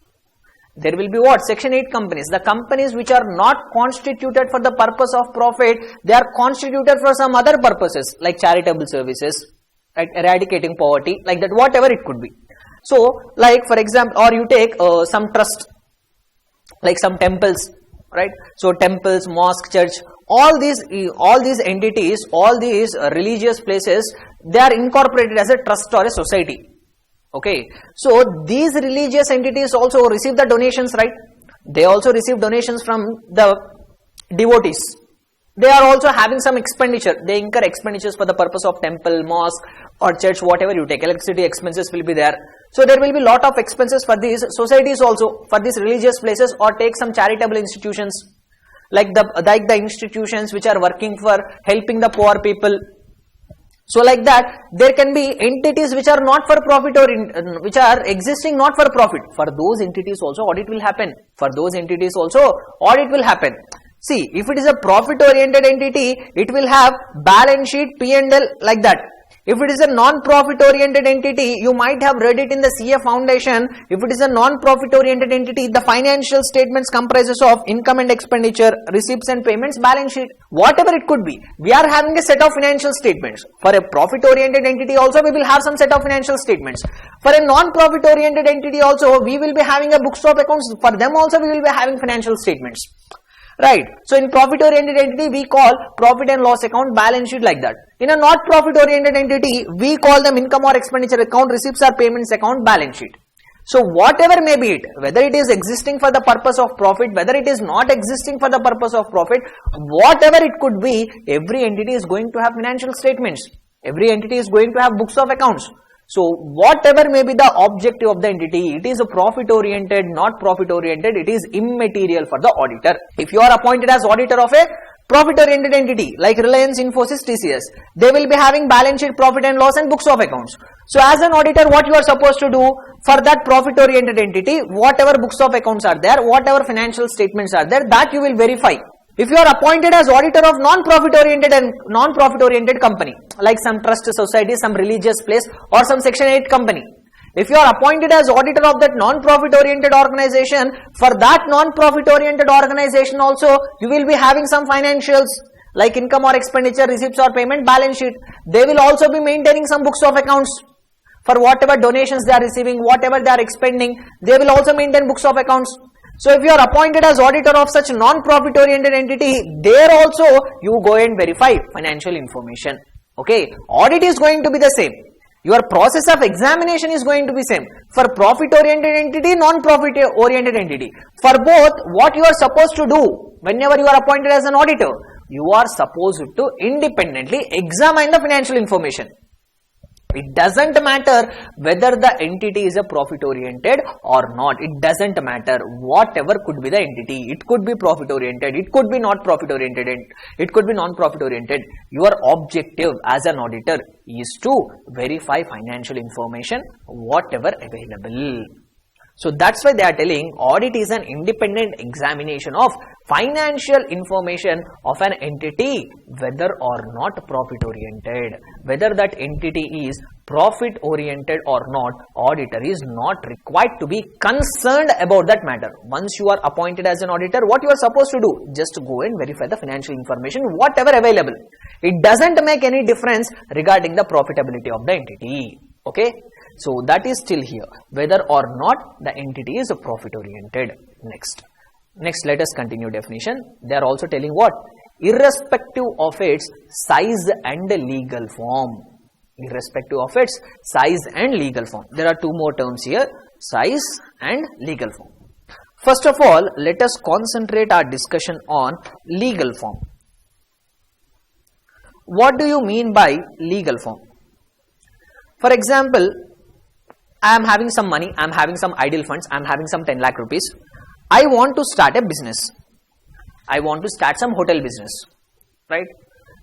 There will be what? Section 8 companies. The companies which are not constituted for the purpose of profit, they are constituted for some other purposes like charitable services, right? Eradicating poverty, like that, whatever it could be. So, like for example, or you take some trust, like some temples, right? So, temples, mosque, church, all these entities, all these religious places, they are incorporated as a trust or a society. Okay, so these religious entities also receive the donations, right? They also receive donations from the devotees. They are also having some expenditure. They incur expenditures for the purpose of temple, mosque or church, whatever you take. Electricity expenses will be there. So there will be lot of expenses for these societies also, for these religious places, or take some charitable institutions like the institutions which are working for helping the poor people. So like that, there can be entities which are not for profit or which are existing not for profit. For those entities also audit will happen. See, if it is a profit oriented entity, it will have balance sheet, P&L, like that. If it is a non-profit oriented entity, you might have read it in the CA Foundation. If it is a non-profit oriented entity, the financial statements comprises of income and expenditure, receipts and payments, balance sheet, whatever it could be. We are having a set of financial statements. For a profit oriented entity also, we will have some set of financial statements. For a non-profit oriented entity also, we will be having a books of accounts. For them also, we will be having financial statements. Right. So in profit oriented entity, we call profit and loss account, balance sheet, like that. In a not profit oriented entity, we call them income or expenditure account, receipts or payments account, balance sheet. So whatever may be it, whether it is existing for the purpose of profit, whether it is not existing for the purpose of profit, whatever it could be, every entity is going to have financial statements. Every entity is going to have books of accounts. So whatever may be the objective of the entity, it is a profit oriented, not profit oriented, it is immaterial for the auditor. If you are appointed as auditor of a profit oriented entity like Reliance, Infosys, TCS, they will be having balance sheet, profit and loss and books of accounts. So as an auditor, what you are supposed to do for that profit oriented entity, whatever books of accounts are there, whatever financial statements are there, that you will verify. If you are appointed as auditor of non-profit oriented company, like some trust society, some religious place or some Section 8 company, if you are appointed as auditor of that non-profit oriented organization, for that non-profit oriented organization also, you will be having some financials like income or expenditure, receipts or payment, balance sheet. They will also be maintaining some books of accounts. For whatever donations they are receiving, whatever they are expending, they will also maintain books of accounts. So if you are appointed as auditor of such non-profit oriented entity, there also you go and verify financial information. Okay, audit is going to be the same. Your process of examination is going to be same for profit oriented entity, non-profit oriented entity. For both, what you are supposed to do whenever you are appointed as an auditor, you are supposed to independently examine the financial information. It doesn't matter whether the entity is a profit oriented or not. It doesn't matter. Whatever could be the entity. It could be profit oriented. It could be not profit oriented. It could be non-profit oriented. Your objective as an auditor is to verify financial information, whatever available. So that's why they are telling audit is an independent examination of financial information of an entity, whether or not profit oriented. Whether that entity is profit oriented or not, auditor is not required to be concerned about that matter. Once you are appointed as an auditor, what you are supposed to do? Just go and verify the financial information, whatever available. It doesn't make any difference regarding the profitability of the entity. Okay. So that is still here, whether or not the entity is profit oriented. Next, let us continue definition. They are also telling what? Irrespective of its size and legal form. Irrespective of its size and legal form. There are two more terms here, size and legal form. First of all, let us concentrate our discussion on legal form. What do you mean by legal form? For example, I am having some money, I am having some idle funds, I am having some 10 lakh rupees. I want to start a business. I want to start some hotel business, right?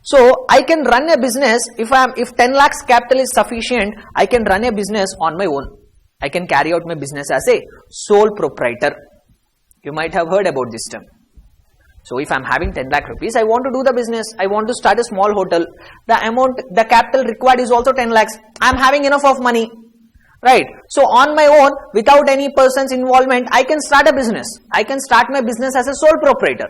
So I can run a business if 10 lakhs capital is sufficient, I can run a business on my own. I can carry out my business as a sole proprietor. You might have heard about this term. So if I am having 10 lakh rupees, I want to do the business. I want to start a small hotel. The capital required is also 10 lakhs. I am having enough of money. Right. So on my own, without any person's involvement, I can start a business. I can start my business as a sole proprietor.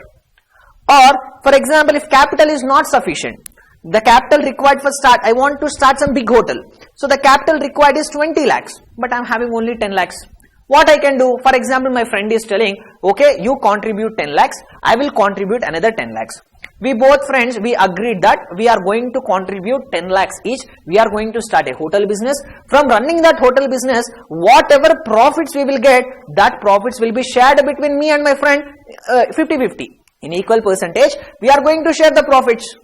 Or, for example, if capital is not sufficient, the capital required for start, I want to start some big hotel. So the capital required is 20 lakhs, but I am having only 10 lakhs. What I can do? For example, my friend is telling, okay, you contribute 10 lakhs, I will contribute another 10 lakhs. We both friends, we agreed that we are going to contribute 10 lakhs each. We are going to start a hotel business. From running that hotel business, whatever profits we will get, that profits will be shared between me and my friend 50-50. In equal percentage, we are going to share the profits.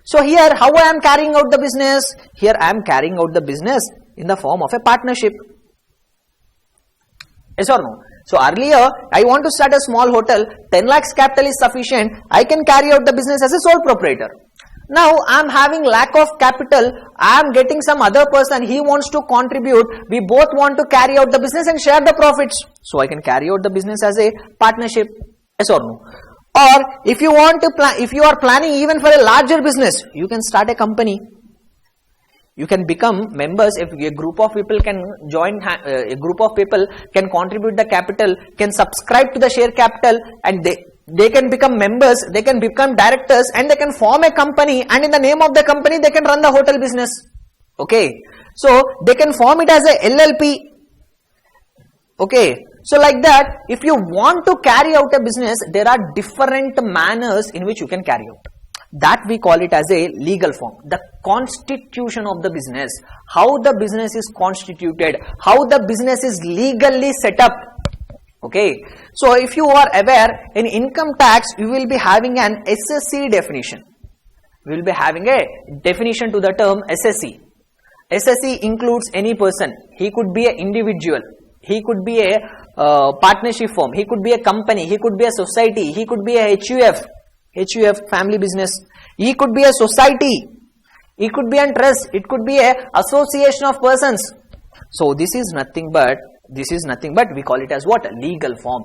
So here, how I am carrying out the business? Here I am carrying out the business in the form of a partnership. Yes or no? So earlier, I want to start a small hotel, 10 lakhs capital is sufficient, I can carry out the business as a sole proprietor. Now, I am having lack of capital, I am getting some other person, he wants to contribute, we both want to carry out the business and share the profits. So I can carry out the business as a partnership. Yes or no? Or if you want to if you are planning even for a larger business, you can start a company. You can become members. If a group of people can join, a group of people can contribute the capital, can subscribe to the share capital, and they can become members, they can become directors, and they can form a company, and in the name of the company they can run the hotel business. Okay, so they can form it as a LLP. Okay, so like that, if you want to carry out a business, there are different manners in which you can carry out. That we call it as a legal form. The constitution of the business, how the business is constituted, how the business is legally set up. Okay, so if you are aware, in income tax, you will be having an SSC definition. We will be having a definition to the term SSC. SSC includes any person. He could be an individual. He could be a partnership firm. He could be a company. He could be a society. He could be a HUF, family business. He could be a society. It could be a trust. It could be a association of persons. So this is nothing but we call it as what? Legal form.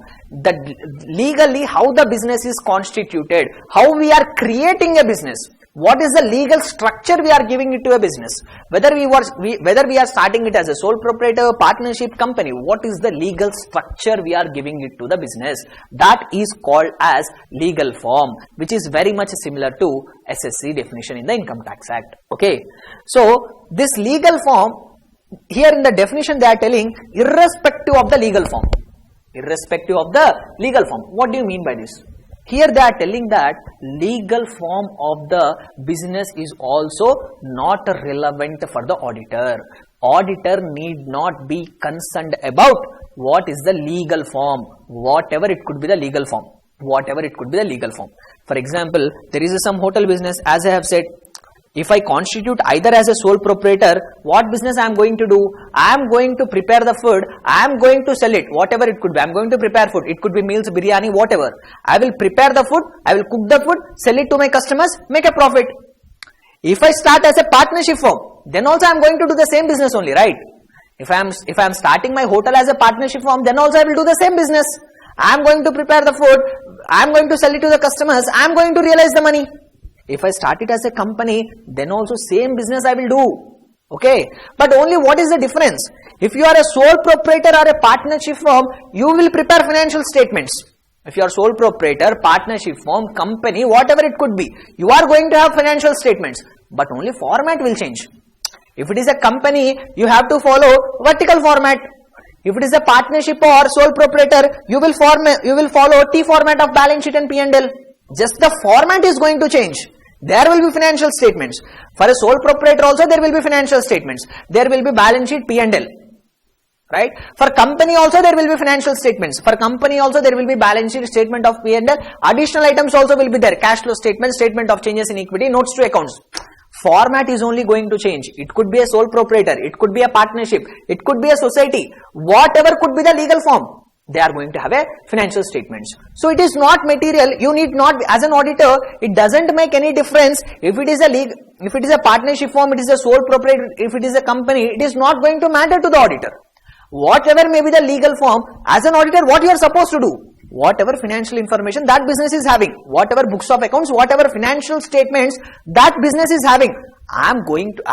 Legally how the business is constituted, how we are creating a business. What is the legal structure we are giving it to a business? Whether we are starting it as a sole proprietor, partnership, company, what is the legal structure we are giving it to the business? That is called as legal form, which is very much similar to SSC definition in the Income Tax Act. Okay, so this legal form, here in the definition they are telling irrespective of the legal form. Irrespective of the legal form. What do you mean by this? Here they are telling that legal form of the business is also not relevant for the auditor. Auditor need not be concerned about what is the legal form, whatever it could be the legal form. whatever it could be the legal form. For example, there is some hotel business, as I have said. If I constitute either as a sole proprietor, what business I am going to do? I am going to prepare the food, I am going to sell it, whatever it could be. I am going to prepare food, it could be meals, biryani, whatever. I will prepare the food, I will cook the food, sell it to my customers, make a profit. If I start as a partnership firm, then also I am going to do the same business only, right? If I am starting my hotel as a partnership firm, then also I will do the same business. I am going to prepare the food, I am going to sell it to the customers, I am going to realize the money. If I start it as a company, then also same business I will do. Okay. But only what is the difference? If you are a sole proprietor or a partnership firm, you will prepare financial statements. If you are sole proprietor, partnership firm, company, whatever it could be, you are going to have financial statements. But only format will change. If it is a company, you have to follow vertical format. If it is a partnership or sole proprietor, you will follow T format of balance sheet and P&L. Just the format is going to change. There will be financial statements. For a sole proprietor also there will be financial statements. There will be balance sheet, P&L. Right? For company also there will be financial statements. For company also there will be balance sheet, statement of P&L. Additional items also will be there. Cash flow statement, statement of changes in equity, notes to accounts. Format is only going to change. It could be a sole proprietor. It could be a partnership. It could be a society. Whatever could be the legal form, they are going to have a financial statements. So it is not material. You need not, as an auditor, it doesn't make any difference if it is a partnership firm, it is a sole proprietor, if it is a company, it is not going to matter to the auditor. Whatever may be the legal form, as an auditor, what you are supposed to do? Whatever financial information that business is having, whatever books of accounts, whatever financial statements that business is having, I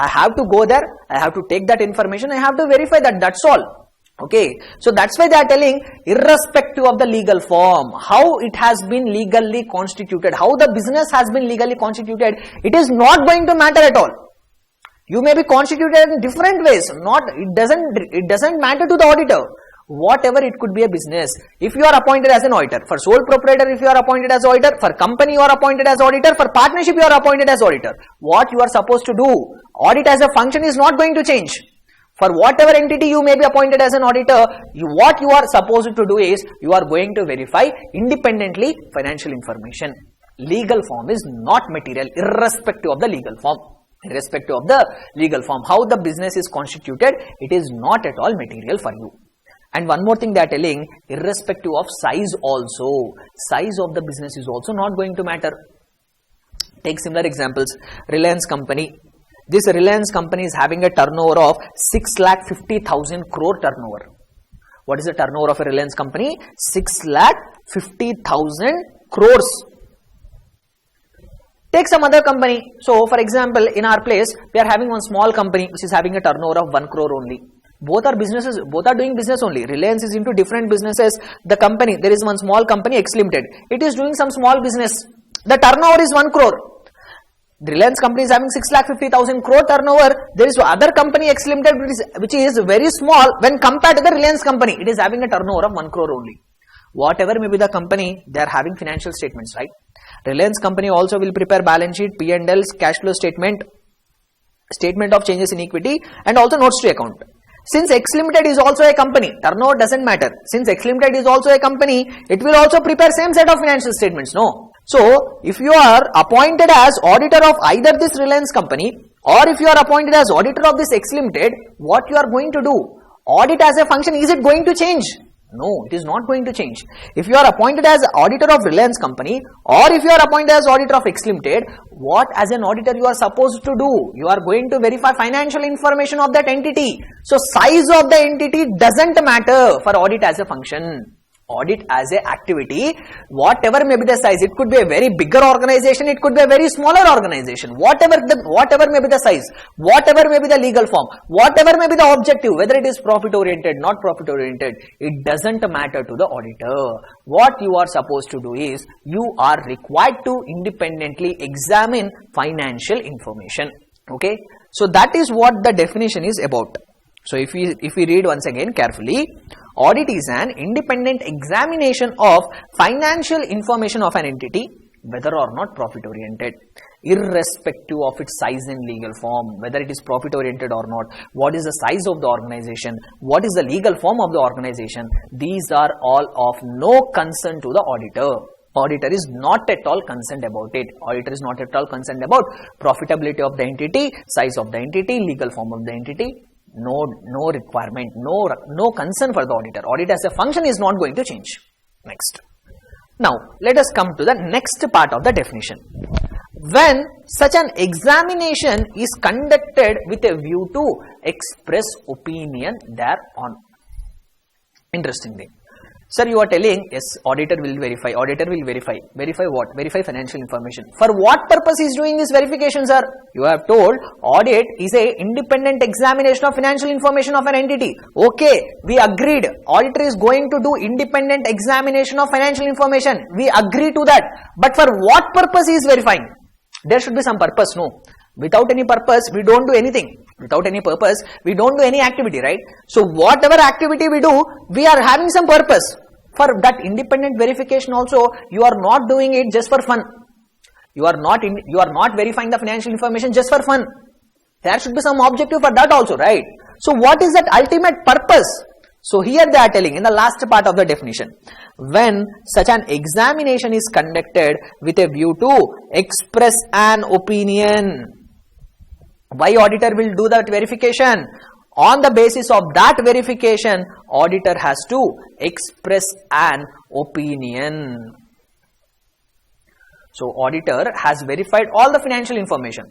have to go there, I have to take that information, I have to verify that, that's all. Okay, so that's why they are telling, irrespective of the legal form, how it has been legally constituted, how the business has been legally constituted, it is not going to matter at all. You may be constituted in different ways, it doesn't matter to the auditor. Whatever it could be a business, if you are appointed as an auditor, for sole proprietor if you are appointed as auditor, for company you are appointed as auditor, for partnership you are appointed as auditor, what you are supposed to do, audit as a function is not going to change. For whatever entity you may be appointed as an auditor, what you are supposed to do is, you are going to verify independently financial information. Legal form is not material, irrespective of the legal form. Irrespective of the legal form, how the business is constituted, it is not at all material for you. And one more thing they are telling, irrespective of size also, size of the business is also not going to matter. Take similar examples, Reliance company. This Reliance company is having a turnover of 6,50,000 crore turnover. What is the turnover of a Reliance company? 6,50,000 crores. Take some other company. So, for example, in our place, we are having one small company which is having a turnover of 1 crore only. Both are businesses, both are doing business only. Reliance is into different businesses. The company, there is one small company, X Limited. It is doing some small business. The turnover is 1 crore. The Reliance company is having 6,50,000 crore turnover. There is other company, X Limited, which is very small when compared to the Reliance company. It is having a turnover of 1 crore only. Whatever may be the company, they are having financial statements, right? Reliance company also will prepare balance sheet, P&Ls, cash flow statement, statement of changes in equity, and also notes to account. Since X Limited is also a company, turnover doesn't matter. Since X Limited is also a company, it will also prepare same set of financial statements, no? So, if you are appointed as auditor of either this Reliance company, or if you are appointed as auditor of this X Limited, what you are going to do? Audit as a function, is it going to change? No, it is not going to change. If you are appointed as auditor of Reliance company, or if you are appointed as auditor of X Limited, what as an auditor you are supposed to do? You are going to verify financial information of that entity. So, size of the entity doesn't matter for audit as a function. Audit as a activity, whatever may be the size, it could be a very bigger organization, it could be a very smaller organization, whatever may be the size, whatever may be the legal form, whatever may be the objective, whether it is profit oriented, not profit oriented, it doesn't matter to the auditor. What you are supposed to do is, you are required to independently examine financial information. Okay, so that is what the definition is about. So if we read once again carefully, audit is an independent examination of financial information of an entity, whether or not profit oriented, irrespective of its size and legal form, whether it is profit oriented or not, what is the size of the organization, what is the legal form of the organization. These are all of no concern to the auditor. Auditor is not at all concerned about it. Auditor is not at all concerned about profitability of the entity, size of the entity, legal form of the entity. No requirement, no concern for the auditor. Audit as a function is not going to change. Next. Now, let us come to the next part of the definition. When such an examination is conducted with a view to express opinion thereon. Interesting thing. Sir, you are telling, yes, auditor will verify. Auditor will verify. Verify what? Verify financial information. For what purpose is doing this verification, sir? You have told audit is a independent examination of financial information of an entity. Okay, we agreed. Auditor is going to do independent examination of financial information. We agree to that. But for what purpose he is verifying? There should be some purpose, no? Without any purpose, we don't do anything. Without any purpose, we don't do any activity, right? So whatever activity we do, we are having some purpose. For that independent verification also, you are not doing it just for fun. You are not verifying the financial information just for fun. There should be some objective for that also, right? So what is that ultimate purpose? So here they are telling in the last part of the definition, when such an examination is conducted with a view to express an opinion. Why auditor will do that verification? On the basis of that verification, auditor has to express an opinion. So auditor has verified all the financial information.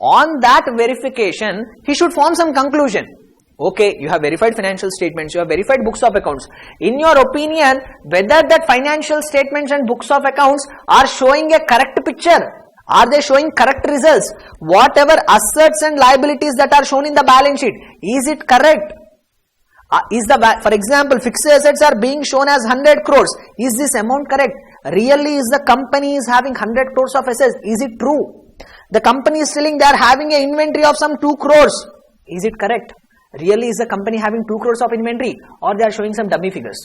On that verification, he should form some conclusion. Okay, you have verified financial statements, you have verified books of accounts. In your opinion, whether that financial statements and books of accounts are showing a correct picture, are they showing correct results? Whatever assets and liabilities that are shown in the balance sheet, is it correct? For example, fixed assets are being shown as 100 crores. Is this amount correct? Really, is the company is having 100 crores of assets? Is it true? The company is telling they are having an inventory of some 2 crores. Is it correct? Really, is the company having 2 crores of inventory, or they are showing some dummy figures?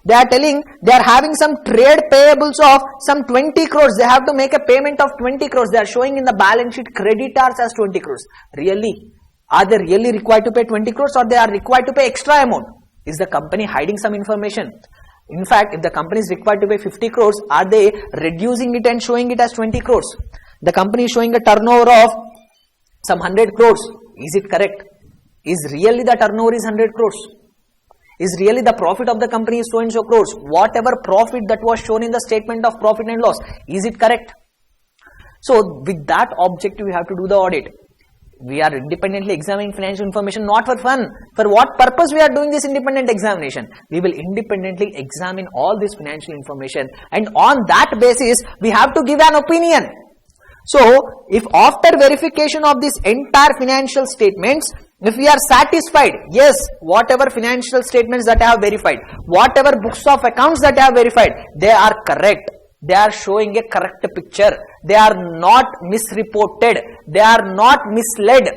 They are telling they are having some trade payables of some 20 crores. They have to make a payment of 20 crores. They are showing in the balance sheet creditors as 20 crores. Really? Are they really required to pay 20 crores, or they are required to pay extra amount? Is the company hiding some information? In fact, if the company is required to pay 50 crores, are they reducing it and showing it as 20 crores? The company is showing a turnover of some 100 crores. Is it correct? Is really the turnover is 100 crores? Is really the profit of the company is so and so crores? Whatever profit that was shown in the statement of profit and loss, is it correct? So with that objective, we have to do the audit. We are independently examining financial information not for fun. For what purpose we are doing this independent examination? We will independently examine all this financial information, and on that basis, we have to give an opinion. So if after verification of this entire financial statements, if we are satisfied, yes, whatever financial statements that I have verified, whatever books of accounts that I have verified, they are correct. They are showing a correct picture. They are not misreported. They are not misled.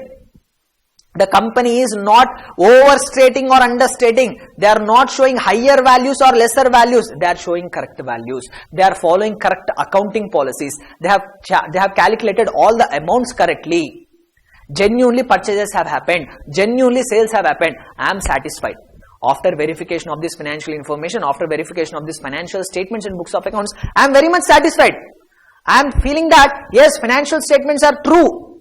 The company is not overstating or understating. They are not showing higher values or lesser values. They are showing correct values. They are following correct accounting policies. They have calculated all the amounts correctly. Genuinely purchases have happened. Genuinely sales have happened. I am satisfied. After verification of this financial information, after verification of these financial statements and books of accounts, I am very much satisfied. I am feeling that yes, financial statements are true.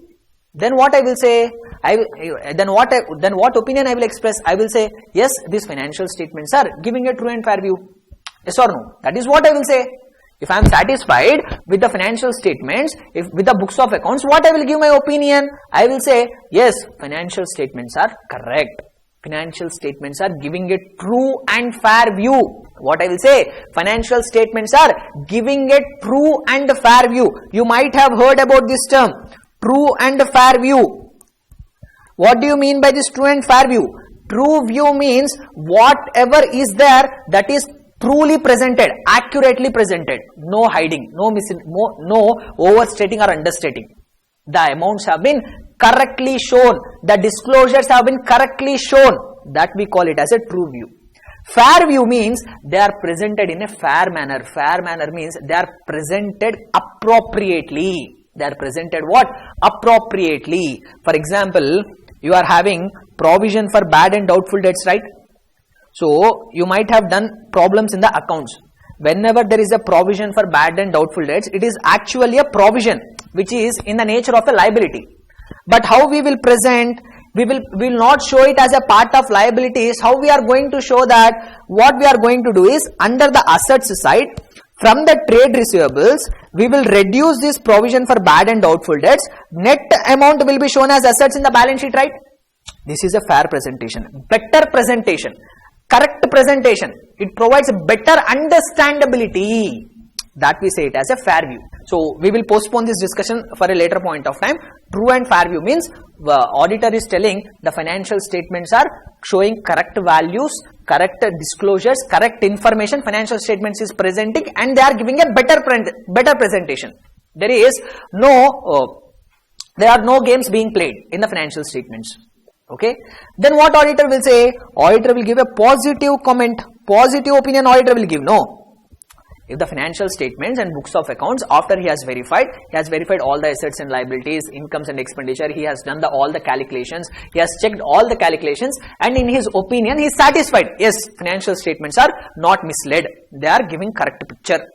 Then what I will say? Then what opinion I will express? I will say yes, these financial statements are giving a true and fair view. Yes or no? That is what I will say. If I am satisfied with the financial statements, with the books of accounts, what I will give my opinion? I will say, yes, financial statements are correct. Financial statements are giving a true and fair view. What I will say? Financial statements are giving a true and fair view. You might have heard about this term, true and fair view. What do you mean by this true and fair view? True view means whatever is there, that is truly presented, accurately presented, no hiding, no overstating or understating. The amounts have been correctly shown, the disclosures have been correctly shown. That we call it as a true view. Fair view means they are presented in a fair manner. Fair manner means they are presented appropriately. They are presented what? Appropriately. For example, you are having provision for bad and doubtful debts, right? So you might have done problems in the accounts. whenever there is a provision for bad and doubtful debts, it is actually a provision which is in the nature of a liability. But how we will present, we will not show it as a part of liabilities. How we are going to show that? What we are going to do is, under the assets side, from the trade receivables, we will reduce this provision for bad and doubtful debts. Net amount will be shown as assets in the balance sheet, right? This is a fair presentation, better presentation, correct presentation. It provides better understandability. That we say it as a fair view. So we will postpone this discussion for a later point of time. True and fair view means the auditor is telling the financial statements are showing correct values, correct disclosures, correct information. Financial statements is presenting and they are giving a better presentation. There are no games being played in the financial statements. Okay. Then what auditor will say? Auditor will give a positive comment, positive opinion. Auditor will give no. If the financial statements and books of accounts, after he has verified all the assets and liabilities, incomes and expenditure, he has done all the calculations, he has checked all the calculations, and in his opinion, he is satisfied. Yes, financial statements are not misled. They are giving correct picture.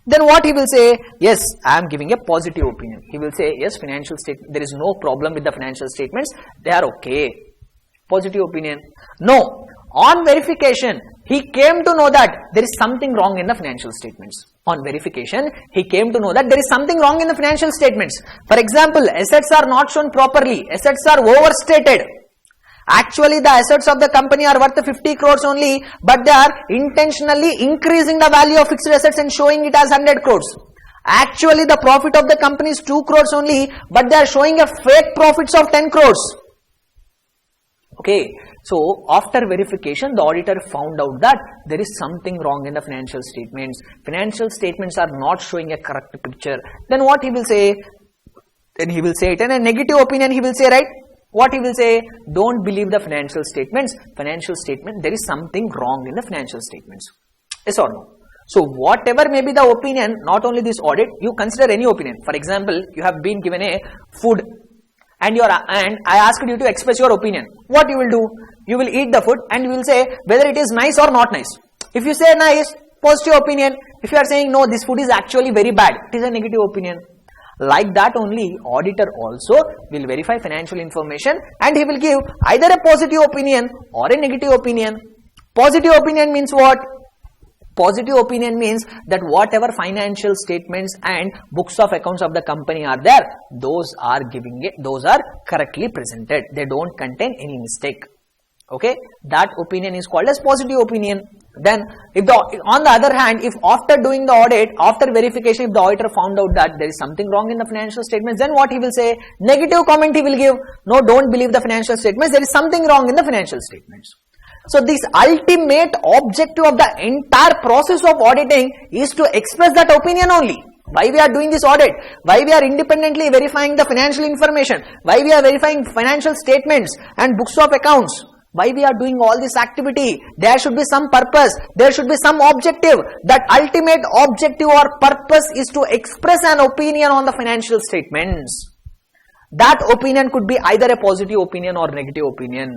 Then what he will say? Yes, I am giving a positive opinion. He will say, yes, financial statement, there is no problem with the financial statements. They are okay. Positive opinion. No. On verification, he came to know that there is something wrong in the financial statements. On verification, he came to know that there is something wrong in the financial statements. For example, assets are not shown properly. Assets are overstated. Actually, the assets of the company are worth 50 crores only, but they are intentionally increasing the value of fixed assets and showing it as 100 crores. Actually, the profit of the company is 2 crores only, but they are showing a fake profits of 10 crores. Okay. So, after verification, the auditor found out that there is something wrong in the financial statements. Financial statements are not showing a correct picture. Then what he will say? Then he will say it in a negative opinion, he will say, right? What he will say? Don't believe the financial statements. Financial statement, there is something wrong in the financial statements. Yes or no? So, whatever may be the opinion, not only this audit, you consider any opinion. For example, you have been given a food and I asked you to express your opinion. What you will do? You will eat the food and you will say whether it is nice or not nice. If you say nice, positive opinion. If you are saying no, this food is actually very bad, it is a negative opinion. Like that only, auditor also will verify financial information and he will give either a positive opinion or a negative opinion. Positive opinion means what? Positive opinion means that whatever financial statements and books of accounts of the company are there, those are correctly presented. They don't contain any mistake. Okay, that opinion is called as positive opinion. Then, on the other hand, if after doing the audit, after verification, if the auditor found out that there is something wrong in the financial statements, then what he will say? Negative comment he will give. No, don't believe the financial statements. There is something wrong in the financial statements. So, this ultimate objective of the entire process of auditing is to express that opinion only. Why we are doing this audit? Why we are independently verifying the financial information? Why we are verifying financial statements and books of accounts? Why we are doing all this activity? There should be some purpose. There should be some objective. That ultimate objective or purpose is to express an opinion on the financial statements. That opinion could be either a positive opinion or negative opinion.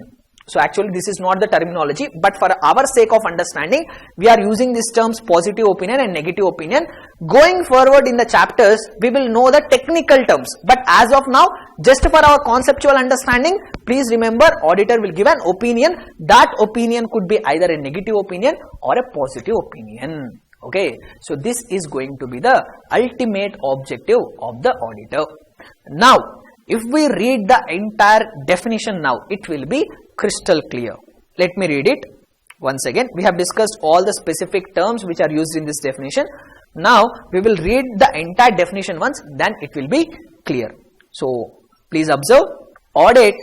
So actually this is not the terminology, but for our sake of understanding, we are using these terms positive opinion and negative opinion. Going forward in the chapters, we will know the technical terms. But as of now, just for our conceptual understanding, please remember auditor will give an opinion. That opinion could be either a negative opinion or a positive opinion. Okay, so this is going to be the ultimate objective of the auditor. Now, if we read the entire definition now, it will be crystal clear. Let me read it once again. We have discussed all the specific terms which are used in this definition. Now, we will read the entire definition once, then it will be clear. So, please observe, audit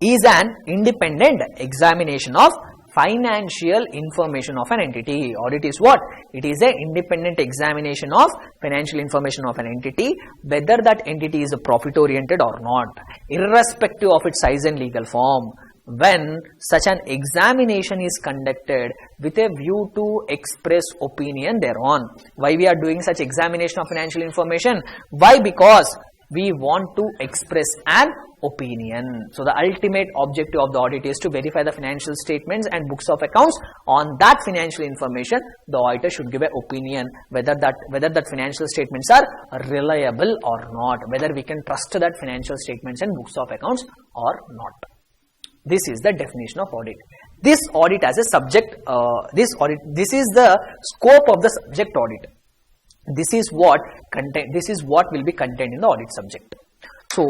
is an independent examination of financial information of an entity. Audit is what? It is an independent examination of financial information of an entity, whether that entity is profit oriented or not, irrespective of its size and legal form. When such an examination is conducted with a view to express opinion thereon. Why we are doing such examination of financial information? Why? Because we want to express an opinion. So the ultimate objective of the audit is to verify the financial statements and books of accounts. On that financial information, the auditor should give an opinion whether that financial statements are reliable or not, whether we can trust that financial statements and books of accounts or not. This is the definition of audit. This audit as a subject, this is the scope of the subject audit. This is what will be contained in the audit subject. So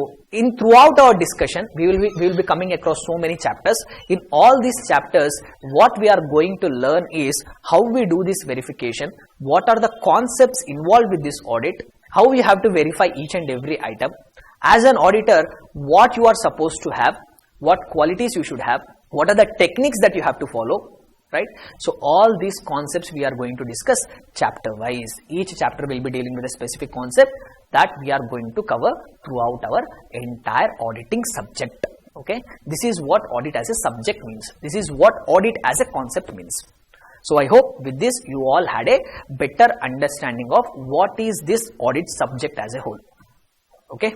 throughout our discussion, we will be coming across so many chapters. In all these chapters, what we are going to learn is how we do this verification, what are the concepts involved with this audit, how we have to verify each and every item. As an auditor, what you are supposed to have, what qualities you should have, what are the techniques that you have to follow, right? So all these concepts we are going to discuss chapter wise. Each chapter will be dealing with a specific concept that we are going to cover throughout our entire auditing subject. Okay, this is what audit as a subject means. This is what audit as a concept means. So I hope with this you all had a better understanding of what is this audit subject as a whole. Okay.